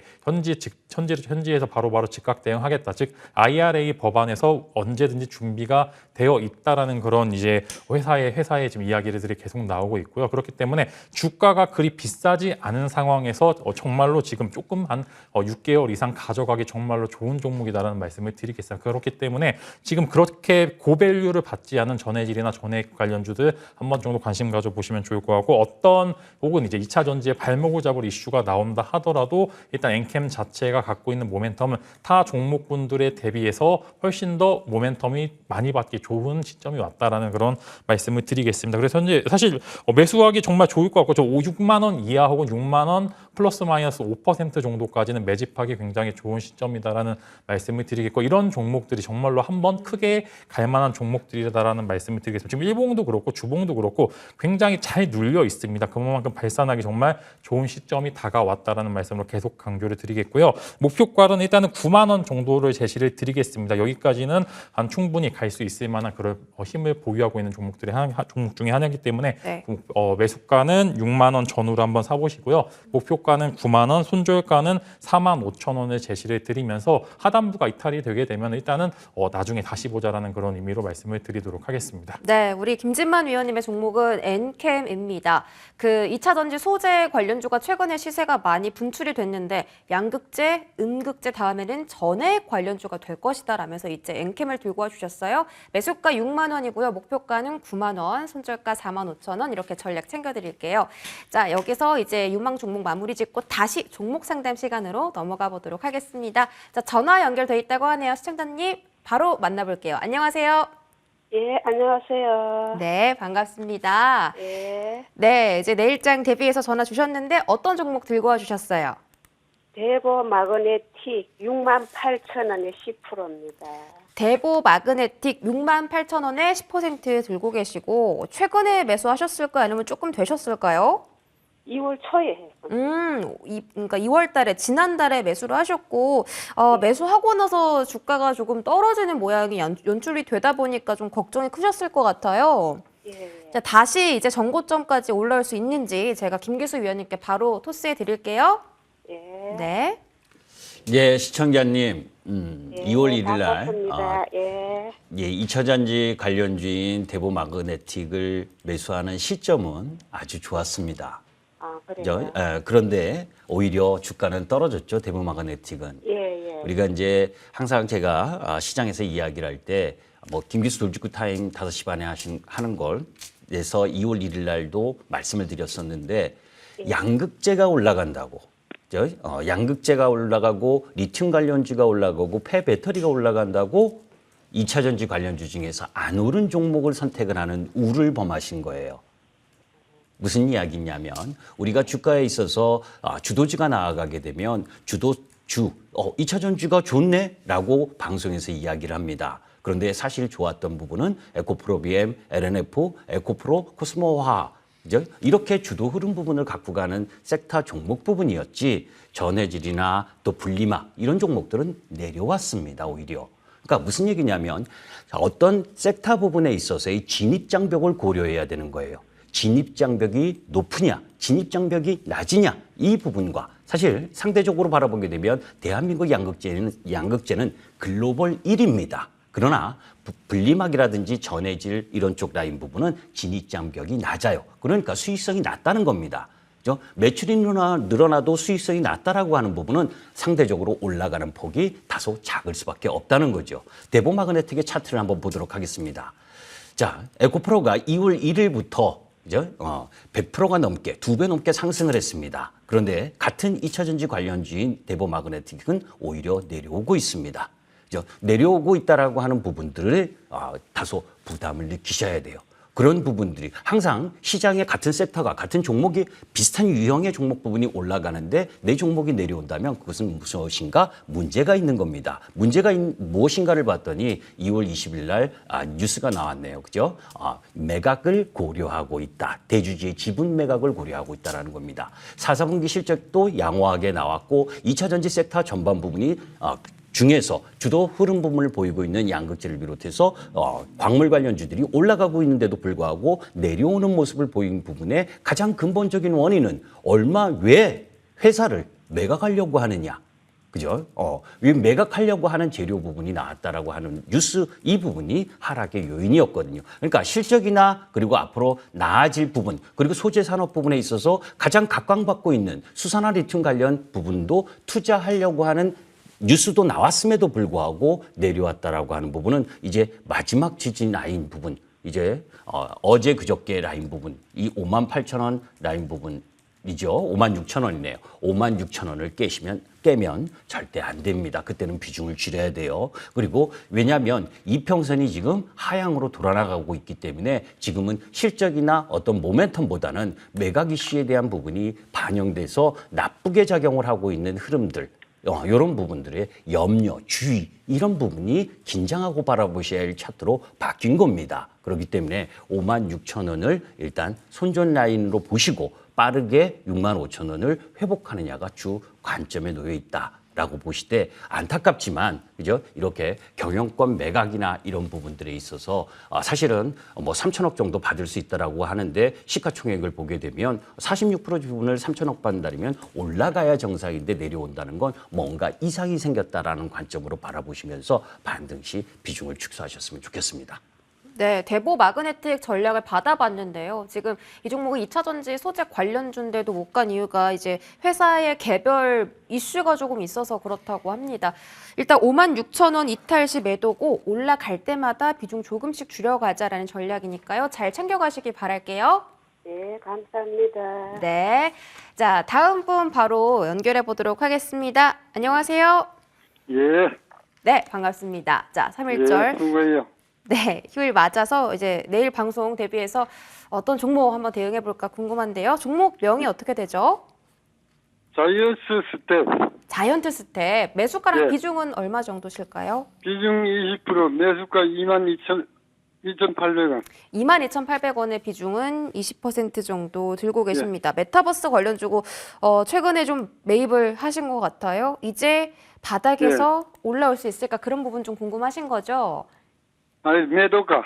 현지에서 바로바로 즉각 대응하겠다. 즉 IRA 법안에서 언제든지 준비가 되어 있다라는 그런 이제 회사의 지금 이야기들이 계속 나오고 있고요. 그렇기 때문에 주가가 그리 비싸지 않은 상황에서 정말로 지금 조금 한 6개월 이상 가져가기 정말로 좋은 종목이다라는 말씀을 드리겠습니다. 그렇기 때문에 지금 그렇게 고밸류를 받지 않은 전해질이나 전해액 관련주들 한 번 정도 관심 가져보시면 좋을 것 같고 혹은 이제 2차 전지에 발목을 잡을 이슈가 나온다 하더라도 일단 엔캠 자체가 갖고 있는 모멘텀은 타 종목군들에 대비해서 훨씬 더 모멘텀이 많이 받기 좋은 시점이 왔다라는 그런 말씀을 드리겠습니다. 그래서 현재 사실 매수하기 정말 좋을 것 같고 저 6만 원 이하 혹은 6만 원 플러스 마이너스 5% 정도까지는 매집하기 굉장히 좋은 시점이다라는 말씀을 드리겠고 이런 종목들이 정말로 한번 크게 갈 만한 종목들이다라는 말씀을 드리겠습니다. 지금 일봉도 그렇고 주봉도 그렇고 굉장히 잘 눌려 있습니다. 그만큼 발산하기 정말 좋은 시점이 다가왔다라는 말씀으로 계속 강조를 드리겠고요. 목표가는 일단은 9만 원 정도를 제시를 드리겠습니다. 여기까지는 한 충분히 갈 수 있을 만한 그런 힘을 보유하고 있는 종목 중에 하나이기 때문에 네. 매수가는 6만 원 전후로 한번 사보시고요. 목표가는 9만 원, 손절가는 4만 5천 원을 제시를 드리면서 하단부가 이탈이 되게 되면 일단은 나중에 다시 보자라는 그런 의미로 말씀을 드리도록 하겠습니다. 네, 우리 김진만 위원님의 종목은 엔캠입니다. 그 2차 전지 소재 관련주가 최근에 시세가 많이 분출이 됐는데 양극재, 음극재 다음에는 전해액 관련주가 될 것이다라면서 이제 엔캠을 들고 와주셨어요. 매수가 6만 원이고요. 목표가는 9만 원, 손절가 4만 5천 원 이렇게 전략 챙겨드릴게요. 자, 여기서 이제 유망 종목 마무리 짓고 다시 종목 상담 시간으로 넘어가 보도록 하겠습니다. 자, 전화 연결돼 있다고 하네요. 시청자님 바로 만나볼게요. 안녕하세요. 예, 안녕하세요. 네, 반갑습니다. 예, 네, 이제 내일장 대비해서 전화 주셨는데 어떤 종목 들고 와 주셨어요? 대보 마그네틱 68,000원에 10%입니다. 대보 마그네틱 68,000원에 10% 들고 계시고 최근에 매수하셨을까요? 아니면 조금 되셨을까요? 2월 초에 했습니다. 그러니까 2월 달에 지난달에 매수를 하셨고 매수하고 나서 주가가 조금 떨어지는 모양이 연출이 되다 보니까 좀 걱정이 크셨을 것 같아요. 예, 자, 다시 이제 전고점까지 올라올 수 있는지 제가 김기수 위원님께 바로 토스해 드릴게요. 예. 네. 예, 시청자님, 예, 2월 1일 날 반갑습니다. 예, 2차전지 관련주인 대보 마그네틱을 매수하는 시점은 아주 좋았습니다. 그래요. 그런데 오히려 주가는 떨어졌죠. 대보 마그네틱은. 예. 우리가 이제 항상 제가 시장에서 이야기를 할 때 뭐 김기수 돌직구 타임 5시 반에 하는 걸 그래서 2월 1일 날도 말씀을 드렸었는데 양극재가 올라간다고. 양극재가 올라가고 리튬 관련주가 올라가고 폐배터리가 올라간다고 2차 전지 관련주 중에서 안 오른 종목을 선택을 하는 우를 범하신 거예요. 무슨 이야기냐면 우리가 주가에 있어서 주도주가 나아가게 되면 2차 전지가 좋네라고 방송에서 이야기를 합니다. 그런데 사실 좋았던 부분은 에코프로비엠, LNF, 에코프로, 코스모화 이렇게 주도 흐름 부분을 갖고 가는 섹터 종목 부분이었지 전해질이나 또 분리막 이런 종목들은 내려왔습니다. 오히려. 그러니까 무슨 얘기냐면 어떤 섹터 부분에 있어서의 진입장벽을 고려해야 되는 거예요. 진입장벽이 높으냐, 진입장벽이 낮으냐 이 부분과 사실 상대적으로 바라보게 되면 대한민국 양극재는 글로벌 1위입니다. 그러나 분리막이라든지 전해질 이런 쪽 라인 부분은 진입장벽이 낮아요. 그러니까 수익성이 낮다는 겁니다. 매출이 늘어나도 수익성이 낮다라고 하는 부분은 상대적으로 올라가는 폭이 다소 작을 수밖에 없다는 거죠. 대보 마그네틱의 차트를 한번 보도록 하겠습니다. 자, 에코프로가 2월 1일부터 100%가 넘게 2배 넘게 상승을 했습니다. 그런데 같은 2차전지 관련주인 대보 마그네틱은 오히려 내려오고 있습니다. 내려오고 있다라고 하는 부분들을 다소 부담을 느끼셔야 돼요. 그런 부분들이 항상 시장의 같은 섹터가 같은 종목이 비슷한 유형의 종목 부분이 올라가는데 내 종목이 내려온다면 그것은 무엇인가 문제가 있는 겁니다. 문제가 무엇인가를 봤더니 2월 20일 날 뉴스가 나왔네요. 그죠? 매각을 고려하고 있다. 대주주의 지분 매각을 고려하고 있다는 겁니다. 4사분기 실적도 양호하게 나왔고 2차 전지 섹터 전반 부분이 중에서 주도 흐름 부분을 보이고 있는 양극재를 비롯해서 광물 관련주들이 올라가고 있는데도 불구하고 내려오는 모습을 보이는 부분에 가장 근본적인 원인은 왜 회사를 매각하려고 하느냐. 그죠? 왜 매각하려고 하는 재료 부분이 나왔다라고 하는 뉴스 이 부분이 하락의 요인이었거든요. 그러니까 실적이나 그리고 앞으로 나아질 부분 그리고 소재 산업 부분에 있어서 가장 각광받고 있는 수산화 리튬 관련 부분도 투자하려고 하는 뉴스도 나왔음에도 불구하고 내려왔다라고 하는 부분은 이제 마지막 지지 라인 부분, 이제 어제 그저께 라인 부분, 이 58,000원 라인 부분이죠. 56,000원이네요. 56,000원을 깨면 절대 안 됩니다. 그때는 비중을 줄여야 돼요. 그리고 왜냐하면 이평선이 지금 하향으로 돌아나가고 있기 때문에 지금은 실적이나 어떤 모멘텀보다는 매각 이슈에 대한 부분이 반영돼서 나쁘게 작용을 하고 있는 흐름들, 이런 부분들의 염려, 주의 이런 부분이 긴장하고 바라보셔야 할 차트로 바뀐 겁니다. 그렇기 때문에 56,000원을 일단 손절 라인으로 보시고 빠르게 65,000원을 회복하느냐가 주 관점에 놓여 있다라고 보시되 안타깝지만 그죠? 이렇게 경영권 매각이나 이런 부분들에 있어서 사실은 뭐 3천억 정도 받을 수 있다라고 하는데 시가총액을 보게 되면 46% 부분을 3천억 받는다면 올라가야 정상인데 내려온다는 건 뭔가 이상이 생겼다라는 관점으로 바라보시면서 반드시 비중을 축소하셨으면 좋겠습니다. 네, 대보 마그네틱 전략을 받아봤는데요. 지금 이 종목은 2차 전지 소재 관련주인데도 못 간 이유가 이제 회사의 개별 이슈가 조금 있어서 그렇다고 합니다. 일단 56,000원 이탈 시 매도고 올라갈 때마다 비중 조금씩 줄여가자라는 전략이니까요. 잘 챙겨가시길 바랄게요. 네, 감사합니다. 네, 자 다음 분 바로 연결해 보도록 하겠습니다. 안녕하세요. 예, 네, 반갑습니다. 자, 3.1절. 예, 수고해요. 네, 휴일 맞아서 이제 내일 방송 대비해서 어떤 종목 한번 대응해 볼까 궁금한데요. 종목명이 어떻게 되죠? 자이언스 스텝 자이언트 스텝. 매수가랑 네. 비중은 얼마 정도실까요? 비중 20%, 매수가 22,800원. 22,800원의 비중은 20% 정도 들고 계십니다. 메타버스 관련주고 최근에 좀 매입을 하신 것 같아요. 이제 바닥에서 올라올 수 있을까 그런 부분 좀 궁금하신 거죠? 아니, 매도가.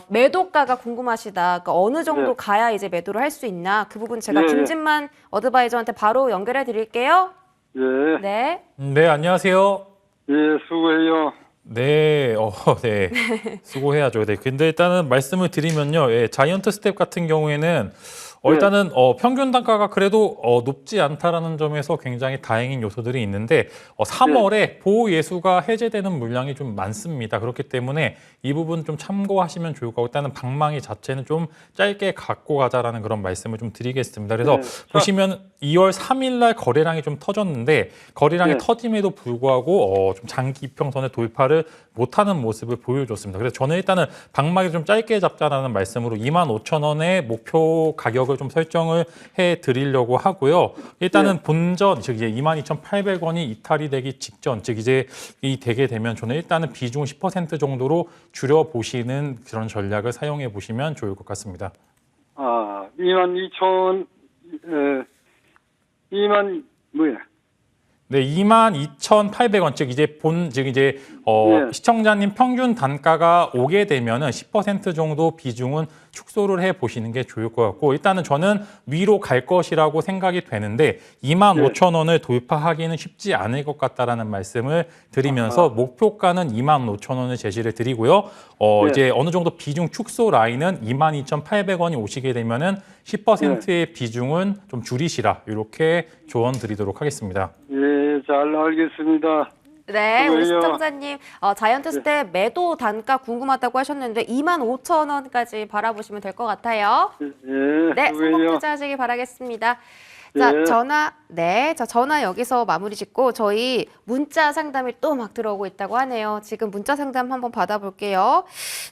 매도가가 궁금하시다. 그러니까 어느 정도 네. 가야 이제 매도를 할 수 있나? 그 부분 제가 네. 김진만 어드바이저한테 바로 연결해 드릴게요. 예, 네. 네, 안녕하세요. 예, 수고해요. 네, 네. 수고해야죠. 네. 근데 일단은 말씀을 드리면요. 예, 자이언트 스텝 같은 경우에는 일단은 평균 단가가 그래도 높지 않다라는 점에서 굉장히 다행인 요소들이 있는데 3월에 보호 예수가 해제되는 물량이 좀 많습니다. 그렇기 때문에 이 부분 좀 참고하시면 좋을 거고 일단은 방망이 자체는 좀 짧게 갖고 가자라는 그런 말씀을 좀 드리겠습니다. 그래서 보시면 2월 3일 날 거래량이 좀 터졌는데 거래량이 터짐에도 불구하고 좀 장기 이평선의 돌파를 못하는 모습을 보여줬습니다. 그래서 저는 일단은 방망이 좀 짧게 잡자라는 말씀으로 25,000원의 목표 가격을 좀 설정을 해드리려고 하고요. 일단은 본전 즉 이제 22,800원이 이탈이 되기 직전 즉 이제 이 되게 되면 저는 일단은 비중 10% 정도로 줄여 보시는 그런 전략을 사용해 보시면 좋을 것 같습니다. 22,000원, 2만 뭐야? 네, 22,800원 즉 이제 시청자님 평균 단가가 오게 되면은 10% 정도 비중은 축소를 해 보시는 게 좋을 것 같고 일단은 저는 위로 갈 것이라고 생각이 되는데 25,000원을 돌파하기는 쉽지 않을 것 같다라는 말씀을 드리면서 목표가는 25,000원을 제시를 드리고요. 이제 어느 정도 비중 축소 라인은 22,800원이 오시게 되면은 10%의 비중은 좀 줄이시라 이렇게 조언 드리도록 하겠습니다. 예, 잘 알겠습니다. 네, 우리 수고해요. 시청자님 자이언트 스텝 매도 단가 궁금하다고 하셨는데 25,000원까지 바라보시면 될 것 같아요. 예, 네, 성공 수고해요. 투자하시기 바라겠습니다. 자, 예. 전화 여기서 마무리 짓고 저희 문자 상담이 또 막 들어오고 있다고 하네요. 지금 문자 상담 한번 받아볼게요.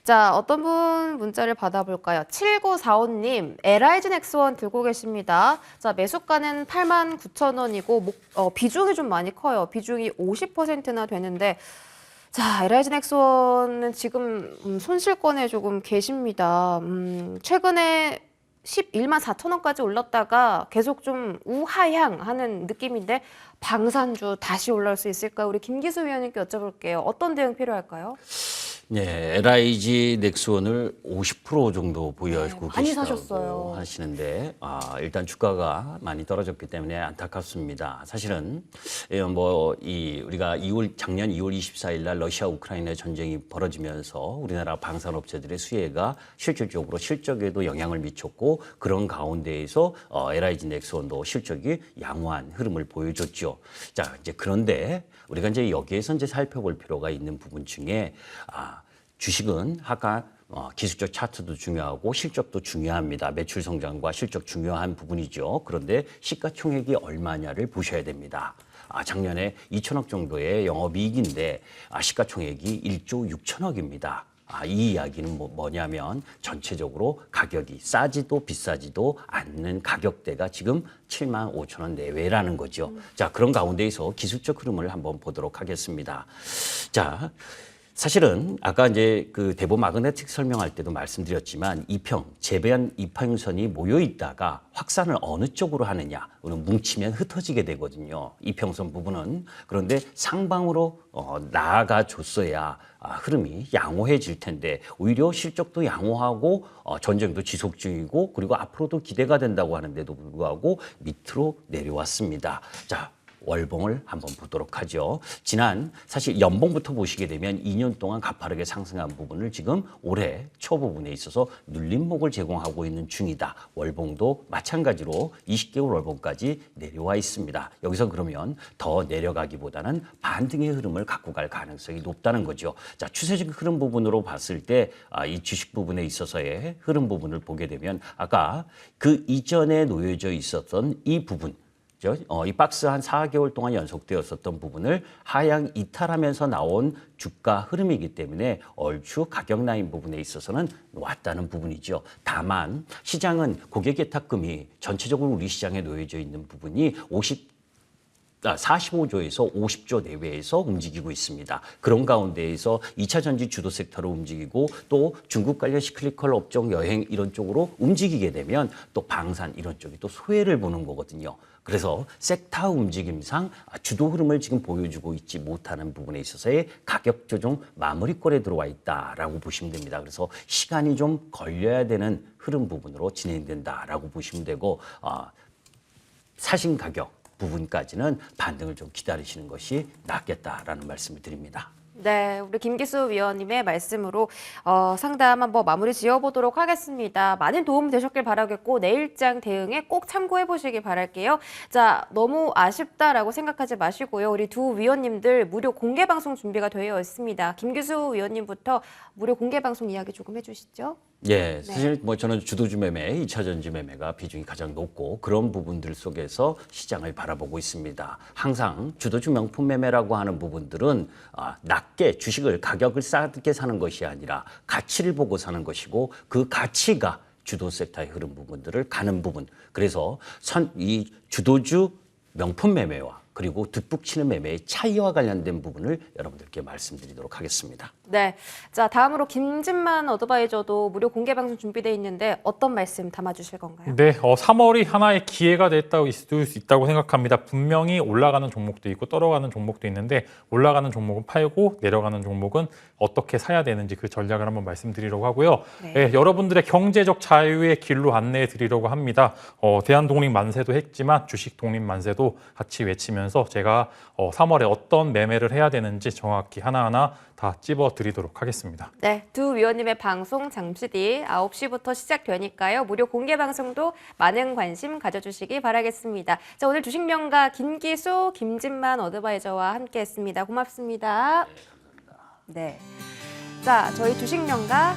자, 어떤 분 문자를 받아볼까요? 7945님, LIG 넥스원 들고 계십니다. 자, 매수가는 89,000원이고 비중이 좀 많이 커요. 비중이 50%나 되는데 자, LIG 넥스원은 지금 손실권에 조금 계십니다. 최근에 11만 4천 원까지 올랐다가 계속 좀 우하향하는 느낌인데 방산주 다시 올라올 수 있을까요? 우리 김기수 위원님께 여쭤볼게요. 어떤 대응 필요할까요? 네, LIG 넥스원을 50% 정도 보유하고 많이 계시다고 사셨어요. 하시는데 일단 주가가 많이 떨어졌기 때문에 안타깝습니다. 사실은 우리가 작년 2월 24일 날 러시아 우크라이나 전쟁이 벌어지면서 우리나라 방산업체들의 수혜가 실질적으로 실적에도 영향을 미쳤고 그런 가운데에서 LIG 넥스원도 실적이 양호한 흐름을 보여줬죠. 자, 이제 그런데 우리가 이제 여기에서 이제 살펴볼 필요가 있는 부분 중에 주식은 아까 기술적 차트도 중요하고 실적도 중요합니다. 매출 성장과 실적 중요한 부분이죠. 그런데 시가총액이 얼마냐를 보셔야 됩니다. 작년에 2천억 정도의 영업이익인데 시가총액이 1조 6천억입니다. 이 이야기는 뭐냐면 전체적으로 가격이 싸지도 비싸지도 않는 가격대가 지금 7만 5천 원 내외라는 거죠. 자, 그런 가운데에서 기술적 흐름을 한번 보도록 하겠습니다. 자, 사실은 아까 이제 그 대보 마그네틱 설명할 때도 말씀드렸지만 재배한 이평선이 모여 있다가 확산을 어느 쪽으로 하느냐, 뭉치면 흩어지게 되거든요. 이평선 부분은. 그런데 상방으로 나아가 줬어야 흐름이 양호해질 텐데 오히려 실적도 양호하고 전쟁도 지속 중이고 그리고 앞으로도 기대가 된다고 하는데도 불구하고 밑으로 내려왔습니다. 자, 월봉을 한번 보도록 하죠. 사실 연봉부터 보시게 되면 2년 동안 가파르게 상승한 부분을 지금 올해 초부분에 있어서 눌림목을 제공하고 있는 중이다. 월봉도 마찬가지로 20개월 월봉까지 내려와 있습니다. 여기서 그러면 더 내려가기보다는 반등의 흐름을 갖고 갈 가능성이 높다는 거죠. 자, 추세적 흐름 부분으로 봤을 때 이 주식 부분에 있어서의 흐름 부분을 보게 되면 아까 그 이전에 놓여져 있었던 이 부분 이 박스 한 4개월 동안 연속되었었던 부분을 하향 이탈하면서 나온 주가 흐름이기 때문에 얼추 가격 라인 부분에 있어서는 왔다는 부분이죠. 다만 시장은 고객예탁금이 전체적으로 우리 시장에 놓여져 있는 부분이 45조에서 50조 내외에서 움직이고 있습니다. 그런 가운데에서 2차 전지 주도 섹터로 움직이고 또 중국 관련 시클리컬 업종 여행 이런 쪽으로 움직이게 되면 또 방산 이런 쪽이 또 소외를 보는 거거든요. 그래서 섹터 움직임상 주도 흐름을 지금 보여주고 있지 못하는 부분에 있어서의 가격 조정 마무리권에 들어와 있다라고 보시면 됩니다. 그래서 시간이 좀 걸려야 되는 흐름 부분으로 진행된다라고 보시면 되고 사신 가격 부분까지는 반등을 좀 기다리시는 것이 낫겠다라는 말씀을 드립니다. 네, 우리 김기수 위원님의 말씀으로 상담 한번 마무리 지어보도록 하겠습니다. 많은 도움 되셨길 바라겠고 내일장 대응에 꼭 참고해 보시길 바랄게요. 자, 너무 아쉽다라고 생각하지 마시고요. 우리 두 위원님들 무료 공개 방송 준비가 되어 있습니다. 김기수 위원님부터 무료 공개 방송 이야기 조금 해주시죠. 예, 사실 저는 주도주 매매, 2차 전지 매매가 비중이 가장 높고 그런 부분들 속에서 시장을 바라보고 있습니다. 항상 주도주 명품 매매라고 하는 부분들은 낮게 주식을 가격을 싸게 사는 것이 아니라 가치를 보고 사는 것이고 그 가치가 주도 섹터의 흐름 부분들을 가는 부분. 그래서 이 주도주 명품 매매와 그리고 득북 치는 매매의 차이와 관련된 부분을 여러분들께 말씀드리도록 하겠습니다. 네, 자 다음으로 김진만 어드바이저도 무료 공개 방송 준비되어 있는데 어떤 말씀 담아주실 건가요? 네, 3월이 하나의 기회가 있을 수 있다고 생각합니다. 분명히 올라가는 종목도 있고 떨어가는 종목도 있는데 올라가는 종목은 팔고 내려가는 종목은 어떻게 사야 되는지 그 전략을 한번 말씀드리려고 하고요. 네, 여러분들의 경제적 자유의 길로 안내해 드리려고 합니다. 대한 독립 만세도 했지만 주식 독립 만세도 같이 외치면서 제가 3월에 어떤 매매를 해야 되는지 정확히 하나하나 다 찝어드리도록 하겠습니다. 네, 두 위원님의 방송 잠시 뒤 9시부터 시작되니까요. 무료 공개 방송도 많은 관심 가져주시기 바라겠습니다. 자, 오늘 주식명가 김기수, 김진만 어드바이저와 함께했습니다. 고맙습니다. 네, 자, 저희 주식명가